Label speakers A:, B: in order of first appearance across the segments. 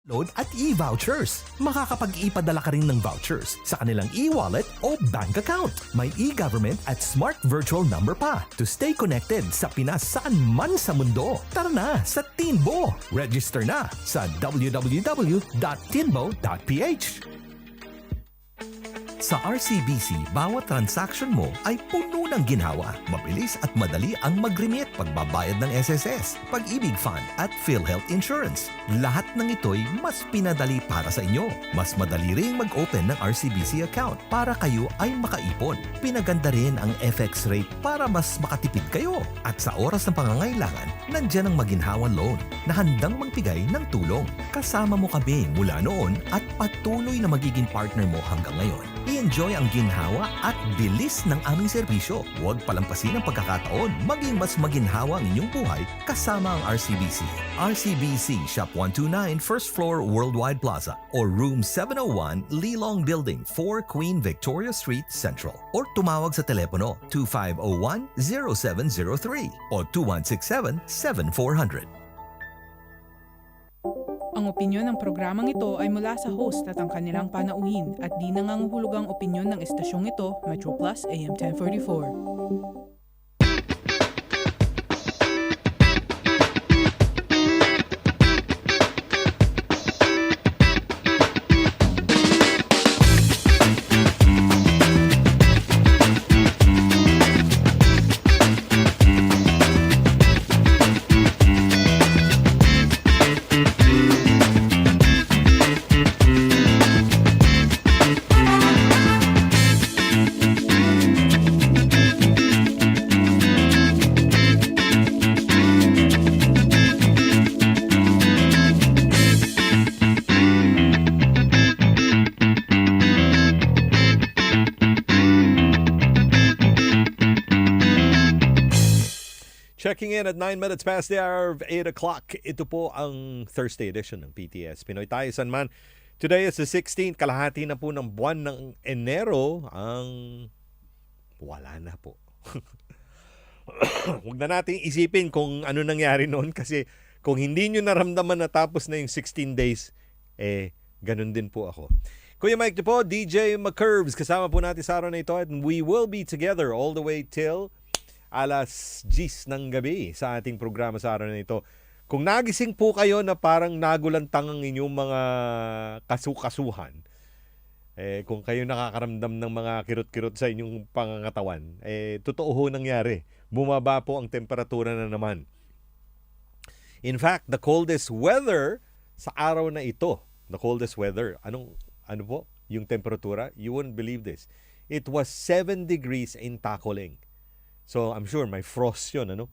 A: Load at e-vouchers. Makakapag-ipadala ka rin ng vouchers sa kanilang e-wallet o bank account. May e-government at smart virtual number pa to stay connected sa Pinas saan man sa mundo. Tara na sa Tinbo! Register na sa www.tinbo.ph. Sa RCBC, bawat transaction mo ay puno ng ginhawa. Mabilis at madali ang mag-remit, pagbabayad ng SSS, Pag-ibig Fund at PhilHealth Insurance. Lahat ng ito'y mas pinadali para sa inyo. Mas madali ring mag-open ng RCBC account para kayo ay makaipon. Pinaganda rin ang FX rate para mas makatipid kayo. At sa oras ng pangangailangan, nandyan ang maginhawa loan na handang magbigay ng tulong. Kasama mo kami mula noon at patuloy na magiging partner mo hanggang ngayon. I-enjoy ang ginhawa at bilis ng aming serbisyo. Huwag palampasin ang pagkakataon. Maging mas maginhawa ang inyong buhay kasama ang RCBC. RCBC Shop 129 First Floor Worldwide Plaza or Room 701 Lilong Building 4 Queen Victoria Street Central. Or tumawag sa telepono 2501-0703 o 2167-7400.
B: Ang opinyon ng programang ito ay mula sa host at ang kanilang panauhin at di nangangahulugang opinyon ng estasyong ito, Metro Plus AM 1044.
C: Checking in at 9 minutes past the hour of 8 o'clock. Ito po ang Thursday edition ng PTS. Pinoy Tayo Sanman. Today is the 16th. Kalahati na po ng buwan ng Enero. Ang wala na po. Huwag na nating isipin kung ano nangyari noon kasi kung hindi nyo naramdaman na tapos na yung 16 days, ganun din po ako. Kuya Mike po, DJ McCurves. Kasama po natin sa araw na ito and we will be together all the way till alas 10 ng gabi sa ating programa sa araw na ito. Kung nagising po kayo na parang nagulantang ang inyong mga kasukasuhan, kung kayo nakakaramdam ng mga kirot-kirot sa inyong pangangatawan, totoo ho nangyari. Bumaba po ang temperatura na naman. In fact, the coldest weather sa araw na ito, the coldest weather, ano po? Yung temperatura, you wouldn't believe this. It was 7 degrees in Tacoling. So, I'm sure may frost yun, ano?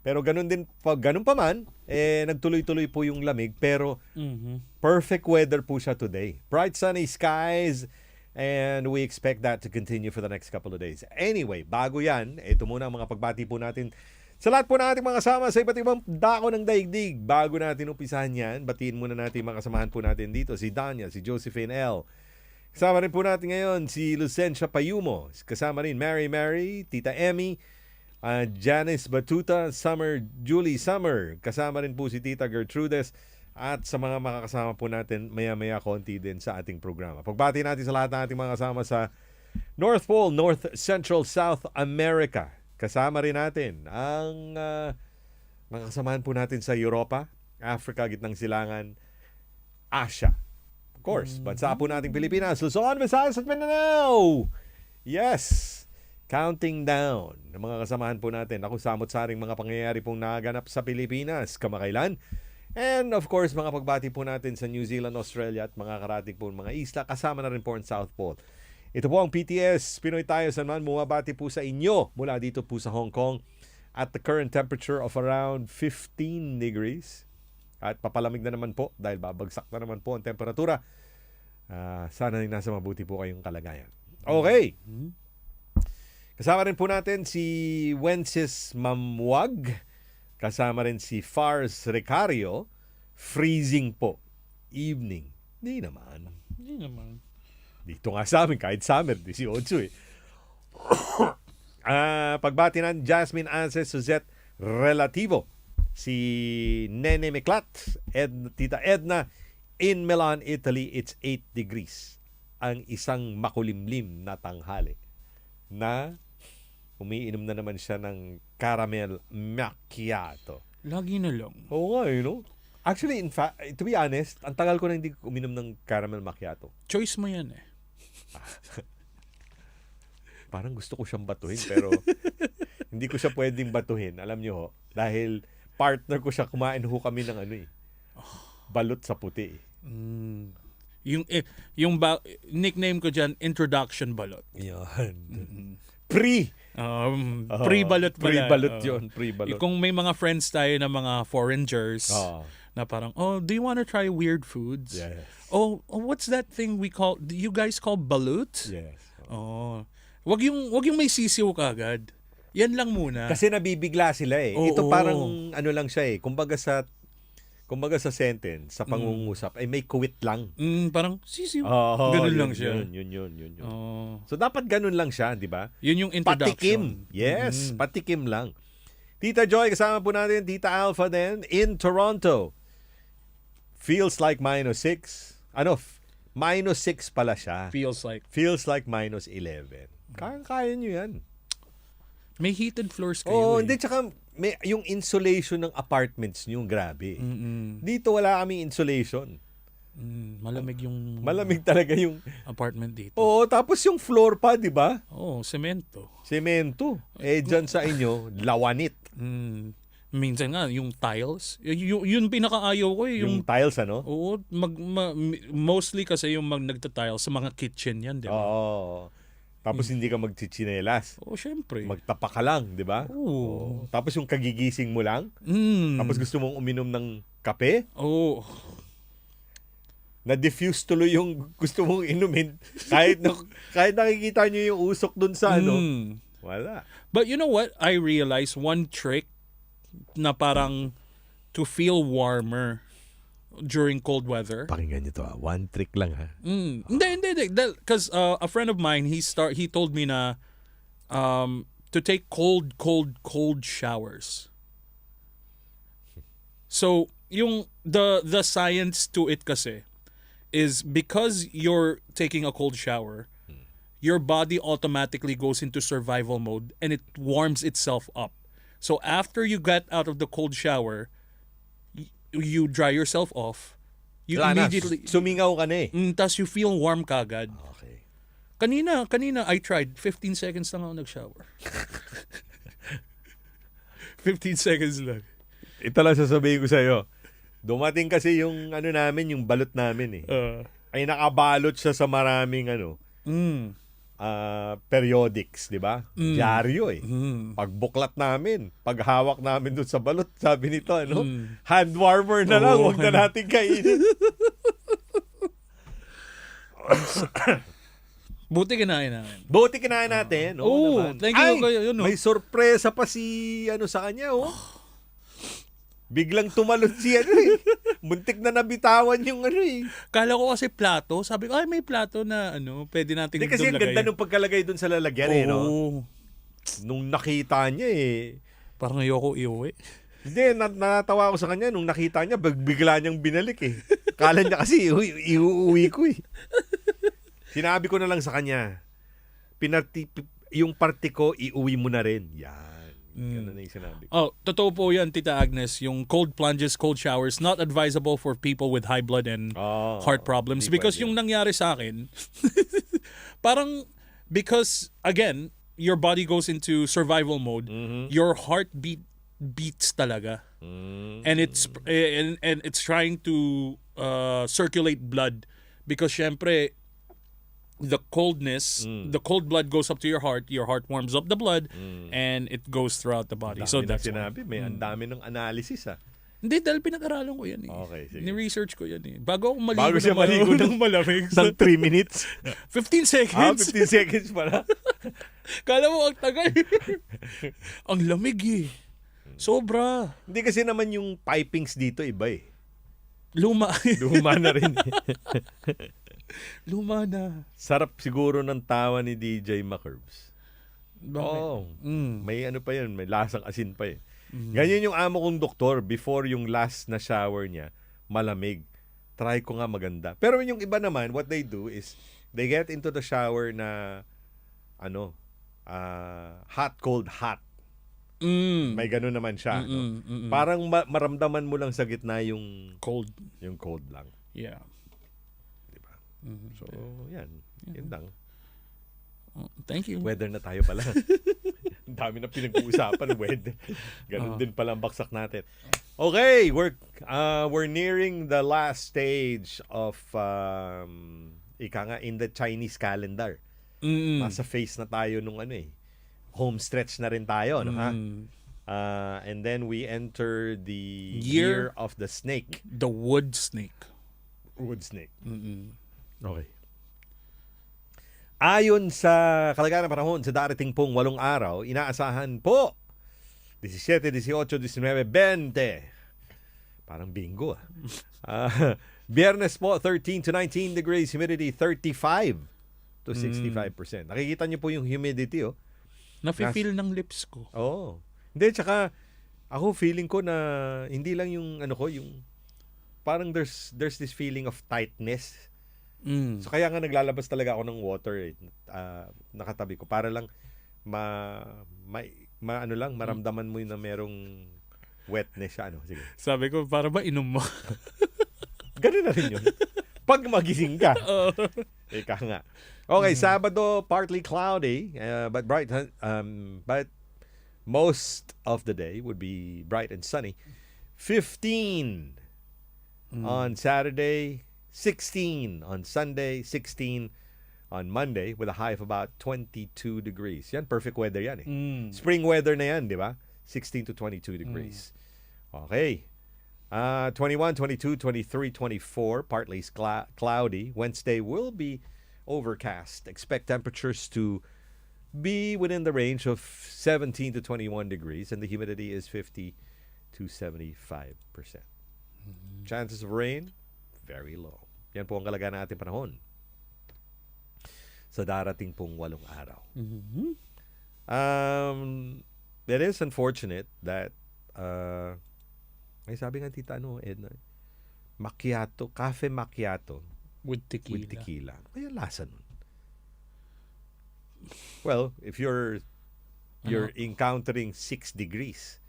C: Pero ganun pa man, nagtuloy-tuloy po yung lamig. Pero perfect weather po siya today. Bright sunny skies and we expect that to continue for the next couple of days. Anyway, bago yan, ito muna ang mga pagbati po natin sa lahat po natin mga kasama sa iba't ibang dako ng daigdig. Bago natin umpisahan yan, batiin muna natin mga kasamahan po natin dito. Si Danya, si Josephine L. Kasama rin po natin ngayon si Lucencia Payumo. Kasama rin Mary, Tita Emmy, Janice Batuta, Julie Summer. Kasama rin po si Tita Gertrudes. At sa mga makakasama po natin maya-maya konti din sa ating programa. Pagbati natin sa lahat ng ating mga kasama sa North Pole, North Central, South America. Kasama rin natin ang mga kasamahan po natin sa Europa, Africa, Gitnang Silangan, Asia. Of course, bansa po nating Pilipinas, Luzon, Visayas at Mindanao. Yes, counting down ng mga kasamahan po natin. Ako samot-saring mga pangyayari pong naganap sa Pilipinas kamakailan. And of course, mga pagbati po natin sa New Zealand, Australia at mga karating po mga isla. Kasama na rin po ang South Pole. Ito po ang PTS, Pinoy Tayo Sanman. Bumabati po sa inyo mula dito po sa Hong Kong at the current temperature of around 15 degrees. At papalamig na naman po dahil babagsak na naman po ang temperatura. Sana nasa mabuti po kayong kalagayan. Okay. Kasama rin po natin si Wences Mamwag. Kasama rin si Fars Recario. Freezing po. Evening. Hindi naman. Dito nga sa amin, kahit summer, 18 eh. Pagbati ng Jasmine Anses Suzette Relativo. Si Nene Meklat, Tita Edna, In Milan, Italy, it's 8 degrees. Ang isang makulimlim na tanghali na umiinom na naman siya ng caramel macchiato.
D: Lagi na lang.
C: Oo nga, Actually, in fact, to be honest, ang tagal ko na hindi uminom ng caramel macchiato.
D: Choice mo yan eh.
C: Parang gusto ko siyang batuhin, pero hindi ko siya pwedeng batuhin. Alam niyo ho, dahil partner ko siya, kumain ho kami ng balot sa puti.
D: Nickname ko dyan, introduction balot.
C: Yan.
D: Pre-balot pala.
C: Pre-balot yun. Pre-balot.
D: Kung may mga friends tayo na mga foreigners na parang, do you want to try weird foods?
C: Yes.
D: What's that thing you guys call balut?
C: Yes.
D: Wag yung may sisiw ka agad. Yan lang muna.
C: Kasi nabibigla sila eh. Ito parang lang siya eh. Kumbaga sa sentence, sa pangungusap, ay may kuwit lang.
D: Parang sisiw. Ganun lang siya.
C: Yun. So dapat ganun lang siya, di ba?
D: Yun yung introduction.
C: Patikim. Yes, patikim lang. Tita Joy, kasama po natin. Tita Alpha din, in Toronto. Feels like -6. -6 pala siya.
D: Feels like
C: -11. Kaya nyo yan.
D: may heated floors kayo.
C: Hindi, tsaka yung insulation ng apartments nyo, grabe. Dito wala kaming insulation. Malamig talaga yung
D: apartment dito.
C: Tapos yung floor pa, di ba?
D: Semento.
C: Dyan sa inyo, lawanit.
D: Minsan nga, yung tiles, yun pinakaayaw ko eh.
C: Yung tiles,
D: Oo, mostly kasi yung nagtatiles sa mga kitchen yan, di ba?
C: Tapos hindi ka magchichinelas.
D: Syempre.
C: Magtapa ka lang, di ba? Tapos yung kagigising mo lang. Tapos gusto mong uminom ng kape. Na-diffuse tuloy yung gusto mong inumin. Kahit nakikita nyo yung usok dun sa wala.
D: But you know what? I realized one trick na parang to feel warmer during cold weather.
C: Pakinggan nyo to one trick lang ha.
D: Hindi. Because a friend of mine, he told me na to take cold showers. So, yung the science to it kasi is because you're taking a cold shower, your body automatically goes into survival mode and it warms itself up. So after you get out of the cold shower, you dry yourself off. You immediately
C: sumingaw ka na
D: tas you feel warm kagad.
C: Okay.
D: Kanina I tried 15 seconds lang ako nag-shower. 15 seconds lang.
C: Ito lang sasabihin ko sa iyo. Dumating kasi yung namin, yung balot namin ay nakabalot siya sa maraming periodics, di ba? Dyaryo Pagbuklat namin, paghawak namin doon sa balot, sabi nito, hand warmer na lang, huwag na natin kainin.
D: Buti kinain
C: natin. Oo naman.
D: Thank you kayo.
C: May sorpresa pa si sa kanya, Biglang tumalon si Muntik na nabitawan yung
D: Kala ko kasi plato. Sabi ko, may plato na pwede nating
C: doon lagay. Kasi ang ganda nung pagkalagay doon sa lalagyan Nung nakita niya
D: parang ayoko iuwi.
C: Hindi, natatawa ako sa kanya nung nakita niya, bigla niyang binalik Kala niya kasi iuwi ko Sinabi ko na lang sa kanya, yung party ko, iuwi mo na rin. Yan. Ganun na yung sinabi ko.
D: Totoo po yan, Tita Agnes. Yung cold plunges, cold showers, not advisable for people with high blood and heart problems. Because yung nangyari sa akin, parang, because, again, your body goes into survival mode, your heart beats talaga. And it's trying to circulate blood. Because, syempre, the coldness, the cold blood goes up to your heart warms up the blood, and it goes throughout the body. So that's
C: sinabi, may ang dami ng analysis
D: Hindi, dahil pinag-aralan ko yan
C: Okay, sige.
D: Ni-research ko yan Bago ako
C: Bago siya maligo ng
D: malamig.
C: ng 3 minutes.
D: 15 seconds.
C: 15 seconds pala.
D: Kala mo ang tagal. Ang lamig Sobra.
C: Hindi kasi naman yung pipings dito iba
D: Luma
C: na rin
D: Luma na.
C: Sarap siguro ng tawa ni DJ Macurbs.
D: Bakit?
C: May pa yun, may lasang asin pa Ganyan yung amo kong doktor before yung last na shower niya, malamig. Try ko nga maganda. Pero yung iba naman, what they do is, they get into the shower na, hot, cold, hot. May ganun naman siya. No? Parang maramdaman mo lang sa gitna yung
D: Cold.
C: Yung cold lang.
D: Yeah.
C: Diba? So, yan. Yun lang.
D: Thank you.
C: Weather na tayo pala. Ang dami na pinag-uusapan. Weather. Ganun din pala ang baksak natin. Okay, we're nearing the last stage of in the Chinese calendar. Nasa phase na tayo nung home stretch na rin tayo, no, ha? And then we enter the year of the snake.
D: The wood snake.
C: Wood snake. Okay. Ayon sa kalagayan ng panahon sa darating pong 8 araw, inaasahan po 17, 18, 19, 20. Parang bingo. Biyernes po 13 to 19 degrees, humidity 35 to 65%. Nakikita niyo po yung humidity, oh.
D: Nafe-feel ng lips ko.
C: Oo. Hindi, tsaka ako feeling ko na hindi lang yung yung parang there's this feeling of tightness. So kaya nga naglalabas talaga ako ng water nakatabi ko para lang maramdaman mo na merong wetness siya. Sige.
D: Sabi ko, para ba inom mo?
C: Ganun na rin yun. Pag magising ka. Ika nga. Okay, Sabado, partly cloudy, but bright. But most of the day would be bright and sunny. 15 on Saturday, 16 on Sunday, 16 on Monday with a high of about 22 degrees. Yan, perfect weather yan eh. Spring weather na yan, di ba? 16 to 22 degrees. Okay. 21, 22, 23, 24, partly cloudy. Wednesday will be overcast. Expect temperatures to be within the range of 17 to 21 degrees and the humidity is 50 to 75%. Chances of rain, very low. Yan po ang kalagayan ng ating panahon sa darating pong 8 araw. It is unfortunate that ay sabi nga tita Edna, macchiato, cafe macchiato
D: With tequila.
C: Kaya lasa nun. Well, if you're encountering 6 degrees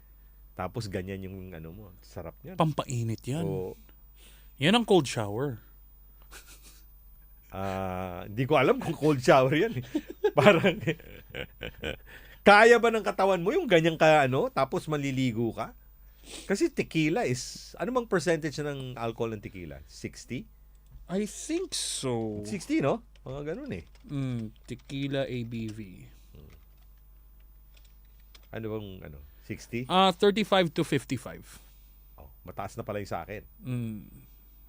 C: tapos ganyan yung mo, sarap niyan.
D: Pampainit yan.
C: So,
D: yan ang cold shower.
C: Hindi ko alam kung cold shower yan. Parang kaya ba ng katawan mo yung ganyang tapos maliligo ka? Kasi tequila is, ano bang percentage ng alcohol ng tequila? 60?
D: I think so.
C: 60, no? Mga ganun eh.
D: Tequila ABV.
C: Ano bang 60?
D: 35 to 55.
C: Oh, mataas na pala yung sa akin.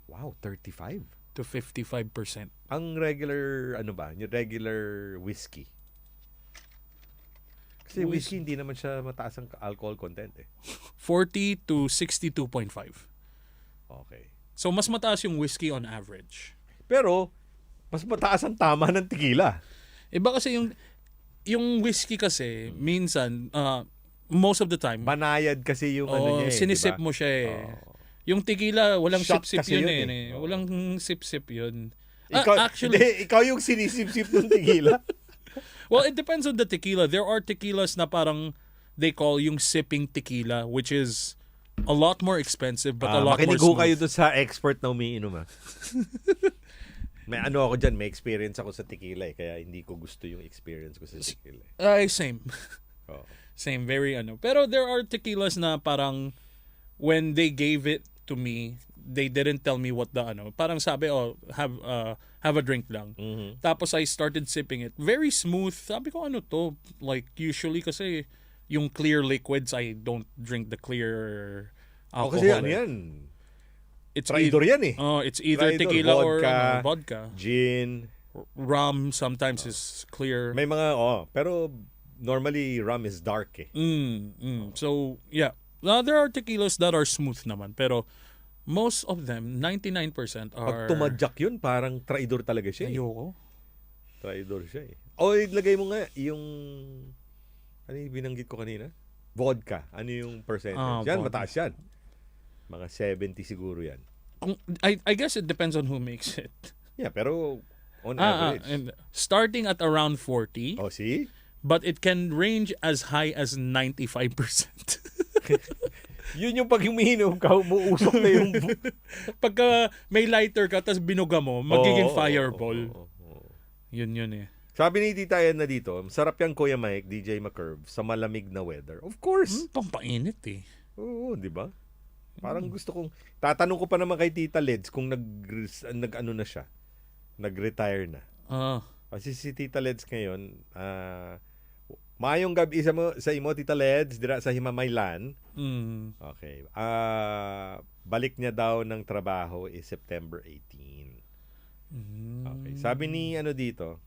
C: Wow, 35?
D: To 55%.
C: Ang regular, yung regular whiskey. Kasi whiskey hindi naman siya mataas ang alcohol content eh.
D: 40 to 62.5.
C: Okay.
D: So mas mataas yung whiskey on average.
C: Pero mas mataas ang tama ng tequila.
D: Iba kasi yung whiskey kasi minsan most of the time
C: Banayad kasi yung niya eh,
D: sinisip
C: diba?
D: mo siya eh. Yung tequila walang
C: Shot
D: sip-sip
C: kasi
D: yun
C: yun
D: eh. Walang sip-sip yun.
C: Actually, ikaw yung sinisip-sip ng tequila.
D: Well, it depends on the tequila. There are tequilas na parang they call yung sipping tequila, which is a lot more expensive but a lot more
C: makinig
D: smooth.
C: kayo doon sa expert na umiinom. May ako dyan, may experience ako sa tequila eh, kaya hindi ko gusto yung experience ko sa tequila.
D: Same.
C: Oh.
D: Same, very Pero there are tequilas na parang when they gave it to me, they didn't tell me what the Parang sabi, have a drink lang. Tapos I started sipping it. Very smooth. Sabi ko, to? Like, usually kasi yung clear liquids, I don't drink the clear alcohol.
C: Kasi yan.
D: It's
C: Traidor yan eh.
D: It's either
C: Traidor,
D: tequila
C: vodka,
D: or vodka.
C: Gin.
D: Rum sometimes is clear.
C: May mga, pero normally rum is dark eh.
D: So, yeah. There are tequilas that are smooth naman. Pero most of them, 99% are...
C: Pag tumadyak yun, parang traidor talaga siya eh.
D: Ayoko.
C: Traidor siya eh. O, ilagay mo nga yung... Ano yung binanggit ko kanina? Vodka. Ano yung percentage? Yan,
D: vodka.
C: mataas yan. Mga 70 siguro yan.
D: I guess it depends on who makes it.
C: Yeah, pero on average.
D: And starting at around 40,
C: Oh, see?
D: but it can range as high as 95%.
C: Yun yung pag umiinom ka, umuusok na yung...
D: Pagka may lighter ka tapos binuga mo, magiging
C: Oo,
D: fireball.
C: oo.
D: Yun eh.
C: Sabi ni Tita Yan na dito, sarap yan Kuya Mike, DJ McCurve, sa malamig na weather. Of course.
D: Pampainit eh.
C: Oo, di ba? Parang gusto kong... Tatanong ko pa naman kay Tita Leds kung nag-ano na siya. Nag-retire na. Kasi si Tita Leds ngayon, maayong gabi sa imo, Tita Leds, dira sa Himamaylan. Okay. Balik niya daw ng trabaho is September 18. Okay. Sabi ni dito,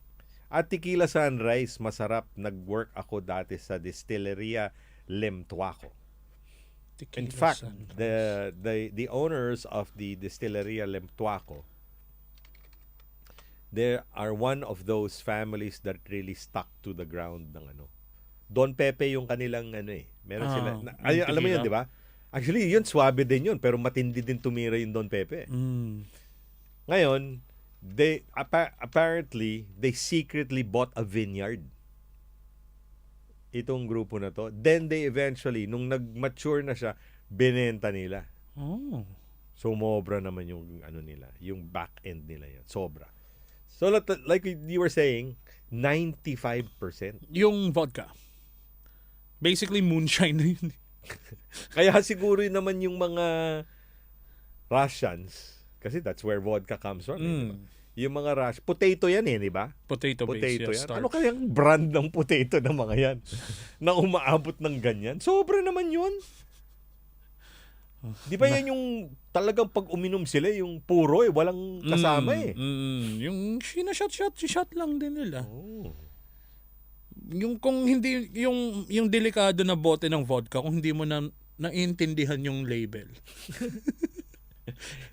C: at Tequila Sunrise, masarap. Nag-work ako dati sa Distilleria Lemtuaco. In fact, the owners of the Distilleria Lemtuaco, they are one of those families that really stuck to the ground ng Don Pepe yung kanilang meron sila. Alam mo yun, di ba? Actually, yun, swabe din yun, pero matindi din tumira yung Don Pepe. Ngayon, they apparently they secretly bought a vineyard. Itong grupo na to. Then they eventually, nung nag-mature na siya, binenta nila. Sumobra naman yung nila, yung back end nila yan. Sobra. So like you were saying, 95%.
D: Yung vodka. Basically moonshine na yun.
C: Kaya siguro yun naman yung mga Russians, kasi that's where vodka comes from. Diba? Yung mga potato yan di ba?
D: Potato base, yes,
C: yan.
D: starch.
C: Ano kayang brand ng potato ng mga yan? Na umaabot ng ganyan? Sobra naman yun. Di ba yan yung talagang pag uminom sila, yung puro walang kasama
D: Yung shot lang din nila.
C: Oh.
D: Yung kung hindi, yung delikado na bote ng vodka, kung hindi mo naiintindihan yung label.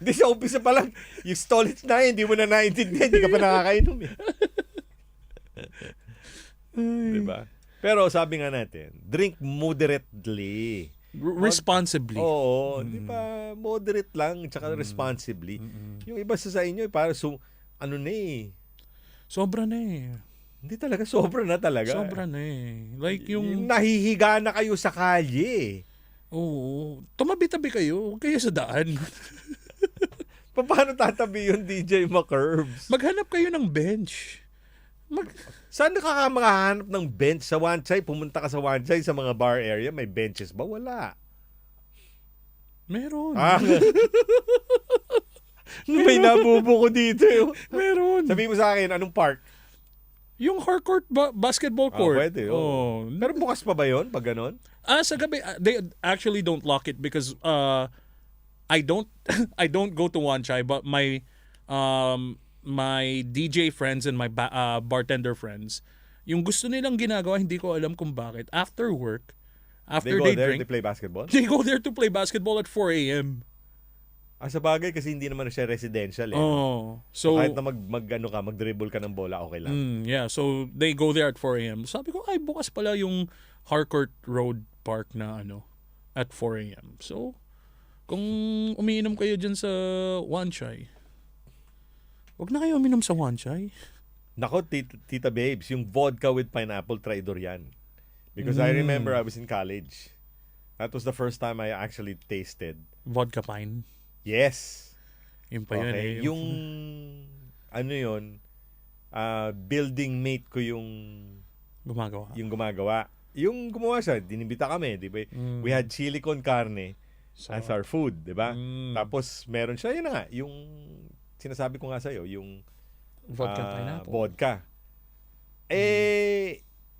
C: Hindi sa umpisa pa lang, yung stolage na hindi mo na naintindihan, hindi ka pa nakakainom diba? Pero sabi nga natin, drink moderately.
D: Responsibly.
C: Oo, di ba? Moderate lang, tsaka responsibly. Yung iba sa inyo, para
D: Sobra na eh.
C: Hindi talaga, sobra na talaga.
D: Sobra na eh. Like yung
C: nahihiga na kayo sa kalye.
D: Oo. Tumabi-tabi kayo. Huwag kayo sa daan.
C: Paano tatabi yung DJ McCurves?
D: Maghanap kayo ng bench.
C: Saan nakakahanap ng bench? Sa Wanchay, pumunta ka sa Wanchay, sa mga bar area, may benches ba? Wala.
D: Meron.
C: May nabubo ko dito.
D: Meron.
C: Sabi mo sa akin, anong park?
D: Yung hardcourt basketball court.
C: Pwede. Oh. Pero bukas pa ba yun pag ganon?
D: Sa gabi, they actually don't lock it because I don't go to Wanchay, but my DJ friends and my bartender friends, yung gusto nilang ginagawa, hindi ko alam kung bakit. After work, after
C: they go there
D: drink,
C: to play basketball?
D: they go there to play basketball at 4 a.m.
C: Sa bagay kasi hindi naman siya residential
D: So
C: kahit na mag-dribble ka ng bola, okay lang.
D: Yeah, so they go there at 4 a.m. Sabi ko, ay bukas pala yung Harcourt Road Park na at 4 a.m. So, kung umiinom kayo dyan sa Wanchay, wag na kayo uminom sa Wanchay.
C: Nako, Tita Babes, yung vodka with pineapple, traidor yan. Because I remember I was in college. That was the first time I actually tasted.
D: Vodka pine.
C: Yes.
D: Yun pa yun eh.
C: Yung, building mate ko yung
D: gumagawa.
C: Yung gumawa siya, dinibita kami, di ba? We had chili con carne as our food, di ba? Tapos meron siya, yun na nga, yung sinasabi ko nga sa'yo, yung
D: vodka pineapple.
C: Vodka.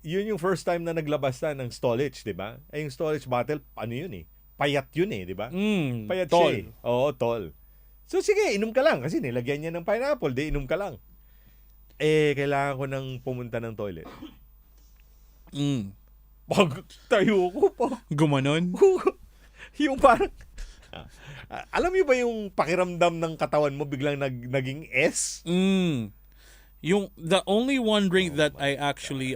C: Yun yung first time na naglabas na ng Stolage, di ba? Yung Stolage bottle, yun payat yun di ba? Payat
D: tall.
C: siya Oo, tall. So sige, inom ka lang kasi nilagyan niya ng pineapple, inom ka lang. Kailangan ko nang pumunta ng toilet. Pag tayo ko
D: Gumanon?
C: yung parang alam mo ba yung pakiramdam ng katawan mo biglang naging S?
D: The only one drink that I actually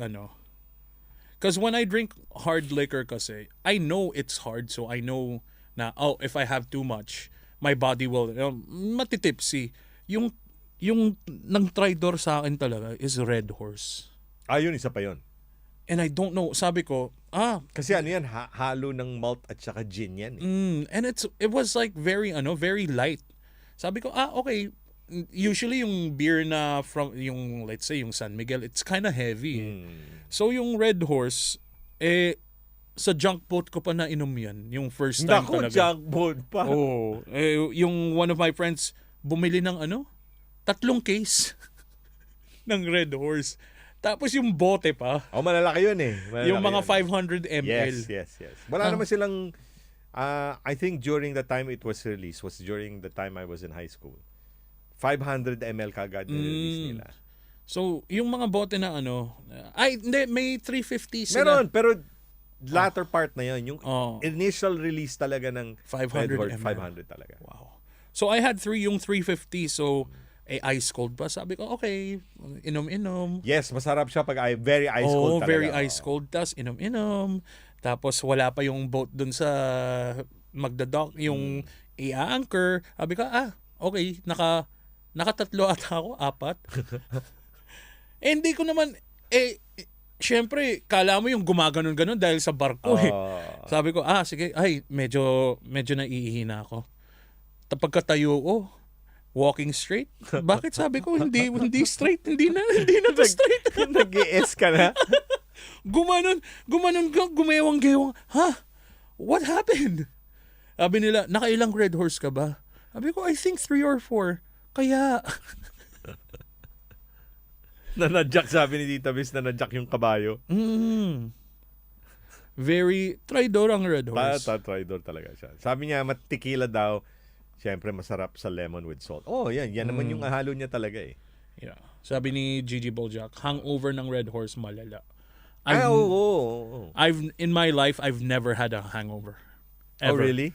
D: because when I drink hard liquor kasi, I know it's hard, so I know na if I have too much, my body will matitipsy. Yung nang tridor sa akin talaga is Red Horse.
C: Yun, isa pa yun.
D: And I don't know, sabi ko,
C: Kasi ano yan, halo ng malt at saka gin yan.
D: and it was like very light. Sabi ko, okay. Usually yung beer na from yung let's say yung San Miguel, it's kind of heavy. So yung Red Horse sa junk boat ko pa na inom yan, yung first time
C: Naku,
D: talaga.
C: junk boat pa.
D: Oh, yung one of my friends bumili ng 3 case ng Red Horse. Tapos yung bote pa.
C: Malalaki yun eh. Malalaki
D: Yung mga
C: yun.
D: 500 ml.
C: Yes. Wala naman silang, I think during the time it was released, was during the time I was in high school. 500 ml kagad release nila.
D: So, yung mga bote na hindi, may 350 sila.
C: Meron, pero latter part na yun. Yung
D: Oh.
C: initial release talaga ng
D: 500
C: Red Horse,
D: ml.
C: 500 talaga.
D: Wow. So, I had yung 350. So, ice cold pa. Sabi ko, okay, inom-inom.
C: Yes, masarap siya pag very ice cold talaga.
D: Very ice cold. Tapos, inom-inom. Tapos, wala pa yung boat dun sa magdadock, yung i-anchor. Sabi ko, okay, nakatatlo ata ako, 4. Hindi ko naman, syempre, kala mo yung gumaganon-ganon dahil sa barko Sabi ko, sige, medyo naiihina ako. Pagkatayo ko, walking straight. Bakit sabi ko, hindi straight, hindi na to straight.
C: Nag-i-S ka na?
D: Gumewang-gewang. What happened? Sabi nila, nakailang Red Horse ka ba? Sabi ko, I think 3 or 4. Kaya...
C: Nanadyak, sabi ni Tita Miss, nanadyak yung kabayo.
D: Very tridor ang Red Horse.
C: Tridor talaga siya. Sabi niya, tequila daw, siyempre masarap sa lemon with salt. Yan naman yung halo niya talaga eh.
D: Yeah. Sabi ni Gigi Boljak, hangover ng Red Horse malala. In my life, I've never had a hangover. Ever.
C: Oh, really?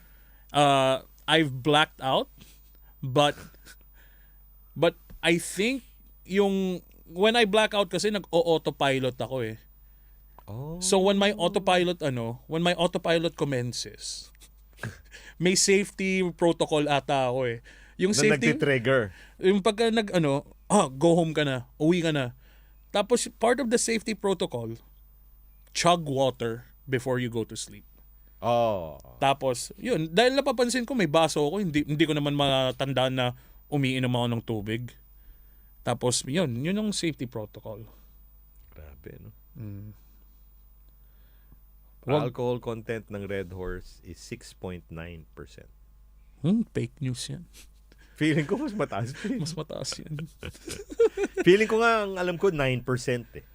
D: I've blacked out, but I think when I black out kasi nag-autopilot ako eh. So when my autopilot commences, may safety protocol ata ako eh. Yung
C: Na
D: safety
C: nagti-trigger.
D: yung pagka go home ka na, uwi ka na. Tapos part of the safety protocol, chug water before you go to sleep. Tapos, yun, dahil napapansin ko may baso ako, hindi ko naman matandaan na umiinom ako ng tubig. Tapos, yun yung safety protocol.
C: Grabe, no? Alcohol content ng Red Horse is 6.9%.
D: Fake news yan.
C: Feeling ko mas mataas.
D: Mas mataas yan.
C: Feeling ko nga, ang alam ko, 9% eh.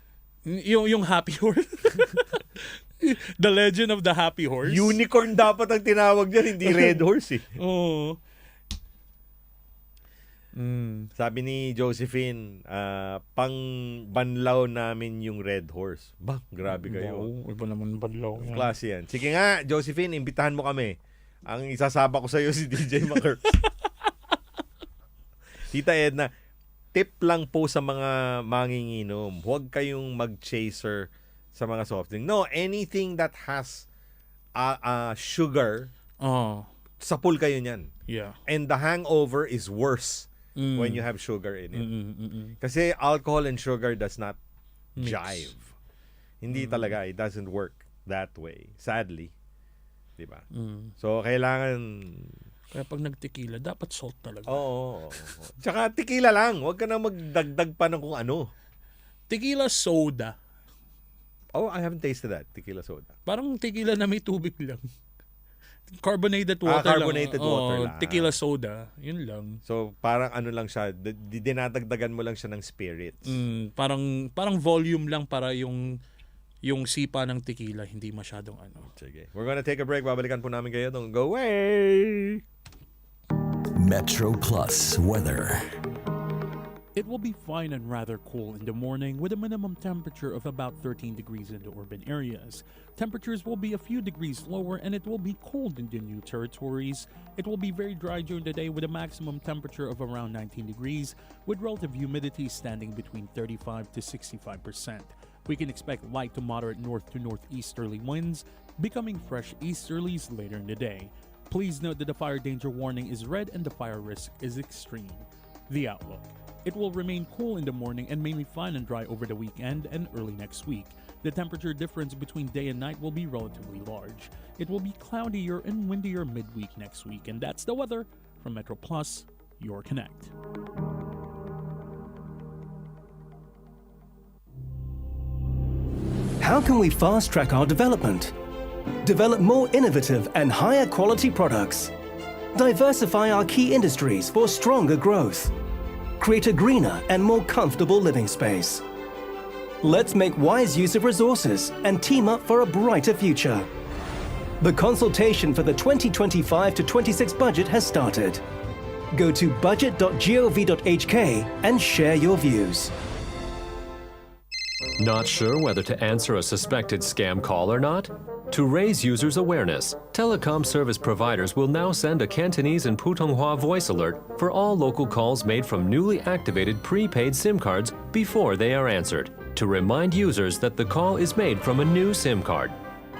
D: Yung Happy Horse. The Legend of the Happy Horse.
C: Unicorn dapat ang tinawag dyan, hindi Red Horse eh.
D: Oo.
C: Sabi ni Josephine, pang banlaw namin yung Red Horse. Grabe kayo.
D: Iba naman banlaw yan.
C: Klase yan. Sige nga, Josephine, imbitahan mo kami. Ang isasaba ko sa'yo si DJ Maker. Tita Edna, tip lang po sa mga manginginom. Huwag kayong mag-chaser sa mga soft drink. No, anything that has sugar, sapul kayo niyan.
D: Yeah.
C: And the hangover is worse when you have sugar in it. Kasi alcohol and sugar does not jive. Hindi talaga. It doesn't work that way. Sadly. Diba? So, kailangan...
D: Kaya pag nag-tequila, dapat salt talaga.
C: Oo. Tsaka tequila lang. Huwag ka na magdagdag pa ng kung ano.
D: Tequila soda.
C: I haven't tasted that. Tequila soda.
D: Parang tequila na may tubig lang. Carbonated water
C: carbonated
D: lang.
C: water lang.
D: Tequila soda. Yun lang.
C: So, parang ano lang siya. Dinadagdagan mo lang siya ng spirits.
D: Parang volume lang para yung sipa ng tequila, hindi masyadong ano.
C: Sige. We're gonna take a break. Babalikan po namin kayo. Don't go away!
A: Metro Plus weather.
E: It will be fine and rather cool in the morning with a minimum temperature of about 13 degrees in the urban areas. Temperatures will be a few degrees lower and it will be cold in the new territories. It will be very dry during the day with a maximum temperature of around 19 degrees with relative humidity standing between 35 to 65%. We can expect light to moderate north to northeasterly winds, becoming fresh easterlies later in the day. Please note that the fire danger warning is red and the fire risk is extreme. The outlook. It will remain cool in the morning and mainly fine and dry over the weekend and early next week. The temperature difference between day and night will be relatively large. It will be cloudier and windier midweek next week. And that's the weather from Metro Plus, your Connect.
F: How can we fast-track our development? Develop more innovative and higher quality products. Diversify our key industries for stronger growth. Create a greener and more comfortable living space. Let's make wise use of resources and team up for a brighter future. The consultation for the 2025 to 26 budget has started. Go to budget.gov.hk and share your views.
G: Not sure whether to answer a suspected scam call or not? To raise users' awareness, telecom service providers will now send a Cantonese and Putonghua voice alert for all local calls made from newly activated prepaid SIM cards before they are answered, to remind users that the call is made from a new SIM card.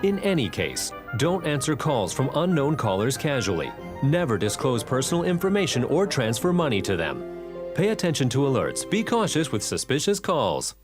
G: In any case, don't answer calls from unknown callers casually. Never disclose personal information or transfer money to them. Pay attention to alerts. Be cautious with suspicious calls.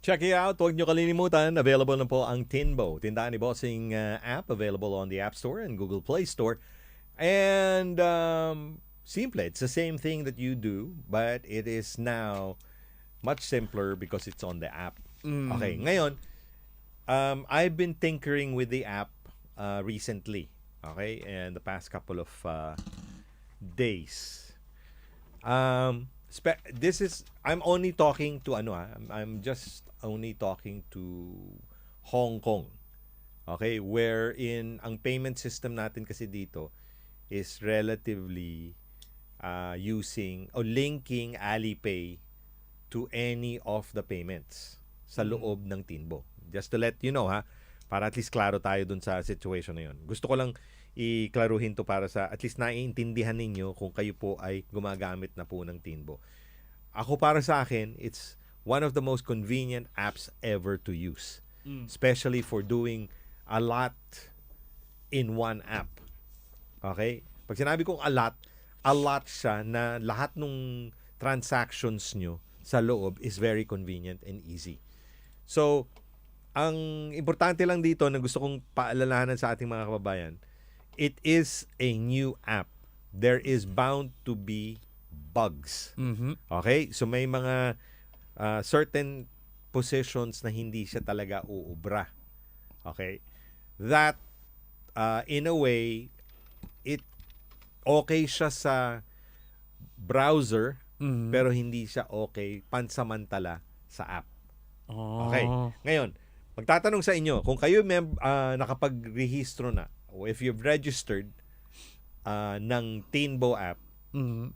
C: Check it out. Huwag nyo kalilimutan. Available na po ang Tinbo. Tindahan ni Bossing app. Available on the App Store and Google Play Store. And simple. It's the same thing that you do, but it is now much simpler because it's on the app. Okay. Ngayon, I've been tinkering with the app recently. Okay? And the past couple of days. I'm only talking to I'm just only talking to Hong Kong. Okay, wherein ang payment system natin kasi dito is relatively using or linking Alipay to any of the payments sa loob ng Tinbo. Just to let you know para at least klaro tayo dun sa situation na yun. Gusto ko lang iklaruhin to para sa at least naiintindihan ninyo kung kayo po ay gumagamit na po ng Tinbo. Ako para sa akin, it's one of the most convenient apps ever to use. Especially for doing a lot in one app. Okay? Pag sinabi kong a lot siya na lahat ng transactions nyo sa loob is very convenient and easy. So, ang importante lang dito na gusto kong paalalahanan sa ating mga kababayan, it is a new app. There is bound to be bugs. Okay? So may mga certain positions na hindi siya talaga uubra. Okay? That, in a way, it okay siya sa browser, pero hindi siya okay pansamantala sa app. Okay? Ngayon, magtatanong sa inyo, kung kayo nakapag-rehistro na, o if you've registered ng Tinbo app,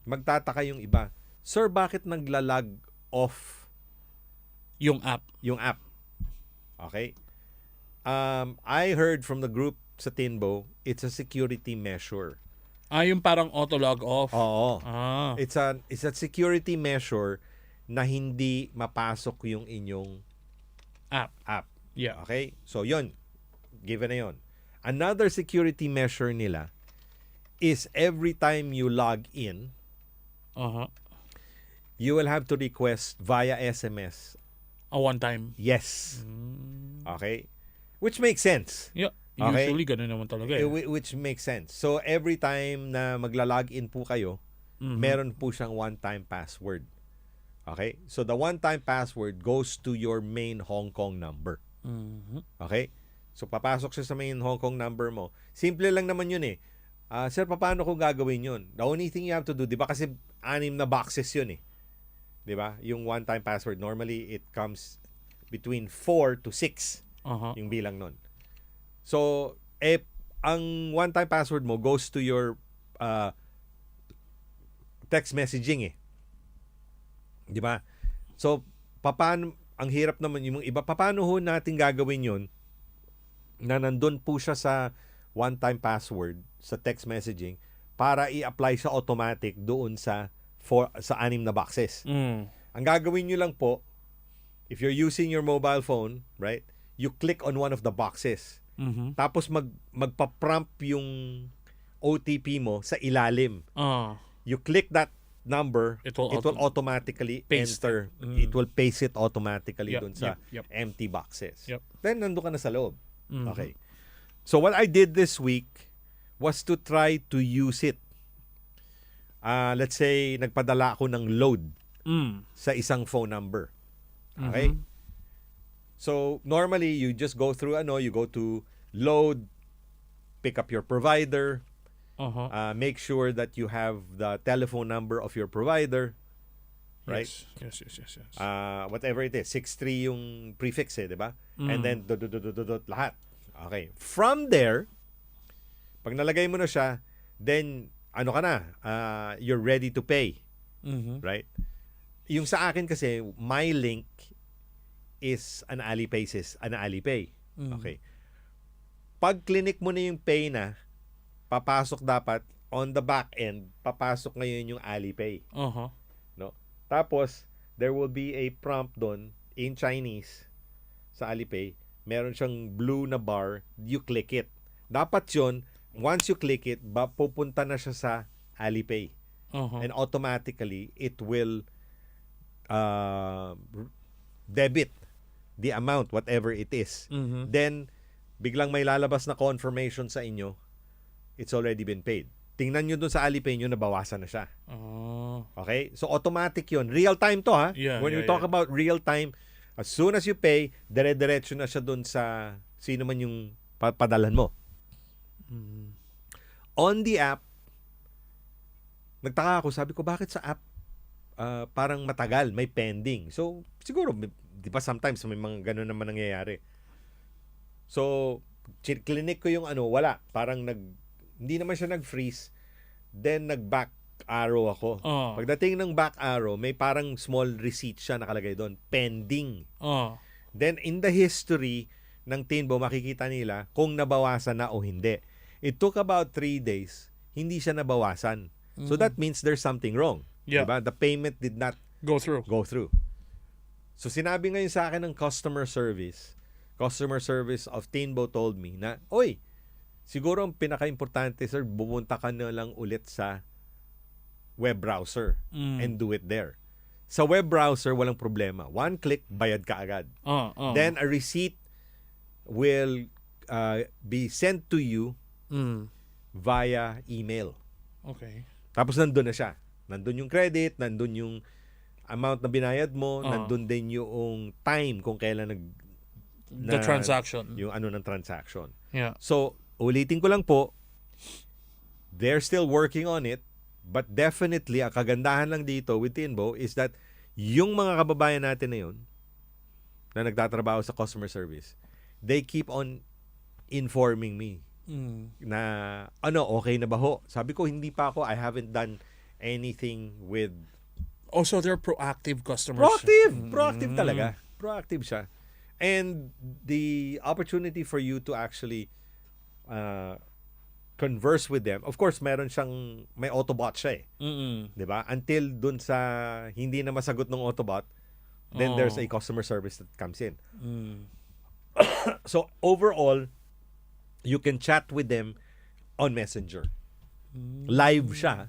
C: magtataka yung iba, Sir, bakit nagla-log off
D: Yung app.
C: yung app? Okay? I heard from the group sa Tinbo, it's a security measure.
D: Yung parang auto-log off.
C: Oo.
D: Ah.
C: It's a security measure na hindi mapasok yung inyong app.
D: Yeah.
C: Okay? So, yun. Given na yun. Another security measure nila is every time you log in, you will have to request via SMS.
D: A one time.
C: Yes. Okay? Which makes sense.
D: Yeah.
C: Okay.
D: Usually ganun naman talaga eh.
C: Which makes sense. So, every time na magla-log in po kayo, meron po siyang one-time password. Okay? So, the one-time password goes to your main Hong Kong number. Okay? So, papasok siya sa main Hong Kong number mo. Simple lang naman yun eh. Sir, paano kung gagawin yun? The only thing you have to do, di ba kasi 6 na boxes yun eh. Di ba? Yung one-time password, normally it comes between 4 to 6 yung bilang nun. So, ang one-time password mo goes to your text messaging eh. 'Di ba? So, paano, ang hirap naman yung iba, paano ho natin gagawin yun na nandun po siya sa one-time password sa text messaging para i-apply sa automatic doon sa sa 6 na boxes. Ang gagawin nyo lang po, if you're using your mobile phone, right, you click on one of the boxes. Tapos magpa-prompt yung OTP mo sa ilalim. You click that number, it will automatically enter. It will paste it automatically dun sa empty boxes. Then, nandun ka na sa loob. Okay. So, what I did this week was to try to use it. Let's say, nagpadala ako ng load sa isang phone number. Okay? So, normally, you just go through, you go to load, pick up your provider, make sure that you have the telephone number of your provider, right?
D: Yes.
C: Whatever it is, 63 yung prefix eh, di ba? And then lahat. Okay. From there, pag nalagay mo na siya, then ano ka na? You're ready to pay. Right? Yung sa akin kasi, my link is an Alipay Okay. Pag clinic mo na yung pay na, papasok dapat on the back end, papasok ngayon yung Alipay. No? Tapos, there will be a prompt doon in Chinese sa Alipay. Meron siyang blue na bar, you click it. Dapat yun, once you click it, pupunta na siya sa Alipay. And automatically, it will debit the amount, whatever it is. Then, biglang may lalabas na confirmation sa inyo, it's already been paid. Tingnan nyo dun sa Alipay nyo, nabawasan na siya. Okay? So, automatic yun. Real time to, ha? When we talk about real time, as soon as you pay, dire-diretso na siya dun sa sino man yung padalan mo. On the app, nagtaka ako, sabi ko, bakit sa app parang matagal, may pending. So, siguro, di ba sometimes may mga ganun naman nangyayari. So, clinic ko yung wala. Parang hindi naman siya nag-freeze. Then, nag-back arrow ako. Pagdating ng back arrow, may parang small receipt siya nakalagay doon. Pending. Then, in the history ng Tinbo, makikita nila kung nabawasan na o hindi. It took about 3 days. Hindi siya nabawasan. So, that means there's something wrong. Diba? The payment did not
D: go through.
C: So, sinabi ngayon sa akin ng customer service of Tinbo told me na, oy, siguro ang pinaka-importante, sir, bumunta ka na lang ulit sa web browser and do it there. Sa web browser, walang problema. One click, bayad ka agad. Then, a receipt will be sent to you via email.
D: Okay.
C: Tapos, nandun na siya. Nandun yung credit, nandun yung amount na binayad mo, nandun din yung time kung kailan
D: the transaction.
C: Yung ng transaction.
D: Yeah.
C: So, ulitin ko lang po, they're still working on it, but definitely, ang kagandahan lang dito with Tinbo is that yung mga kababayan natin na yun, na nagtatrabaho sa customer service, they keep on informing me na, okay na ba ho? Sabi ko, hindi pa ako, I haven't done anything with...
D: Also, they're proactive customers.
C: Proactive talaga. Proactive siya. And the opportunity for you to actually converse with them, of course, may Autobot siya eh. Diba? Until dun sa hindi na masagot ng Autobot, then there's a customer service that comes in. So, overall, you can chat with them on Messenger. Live siya.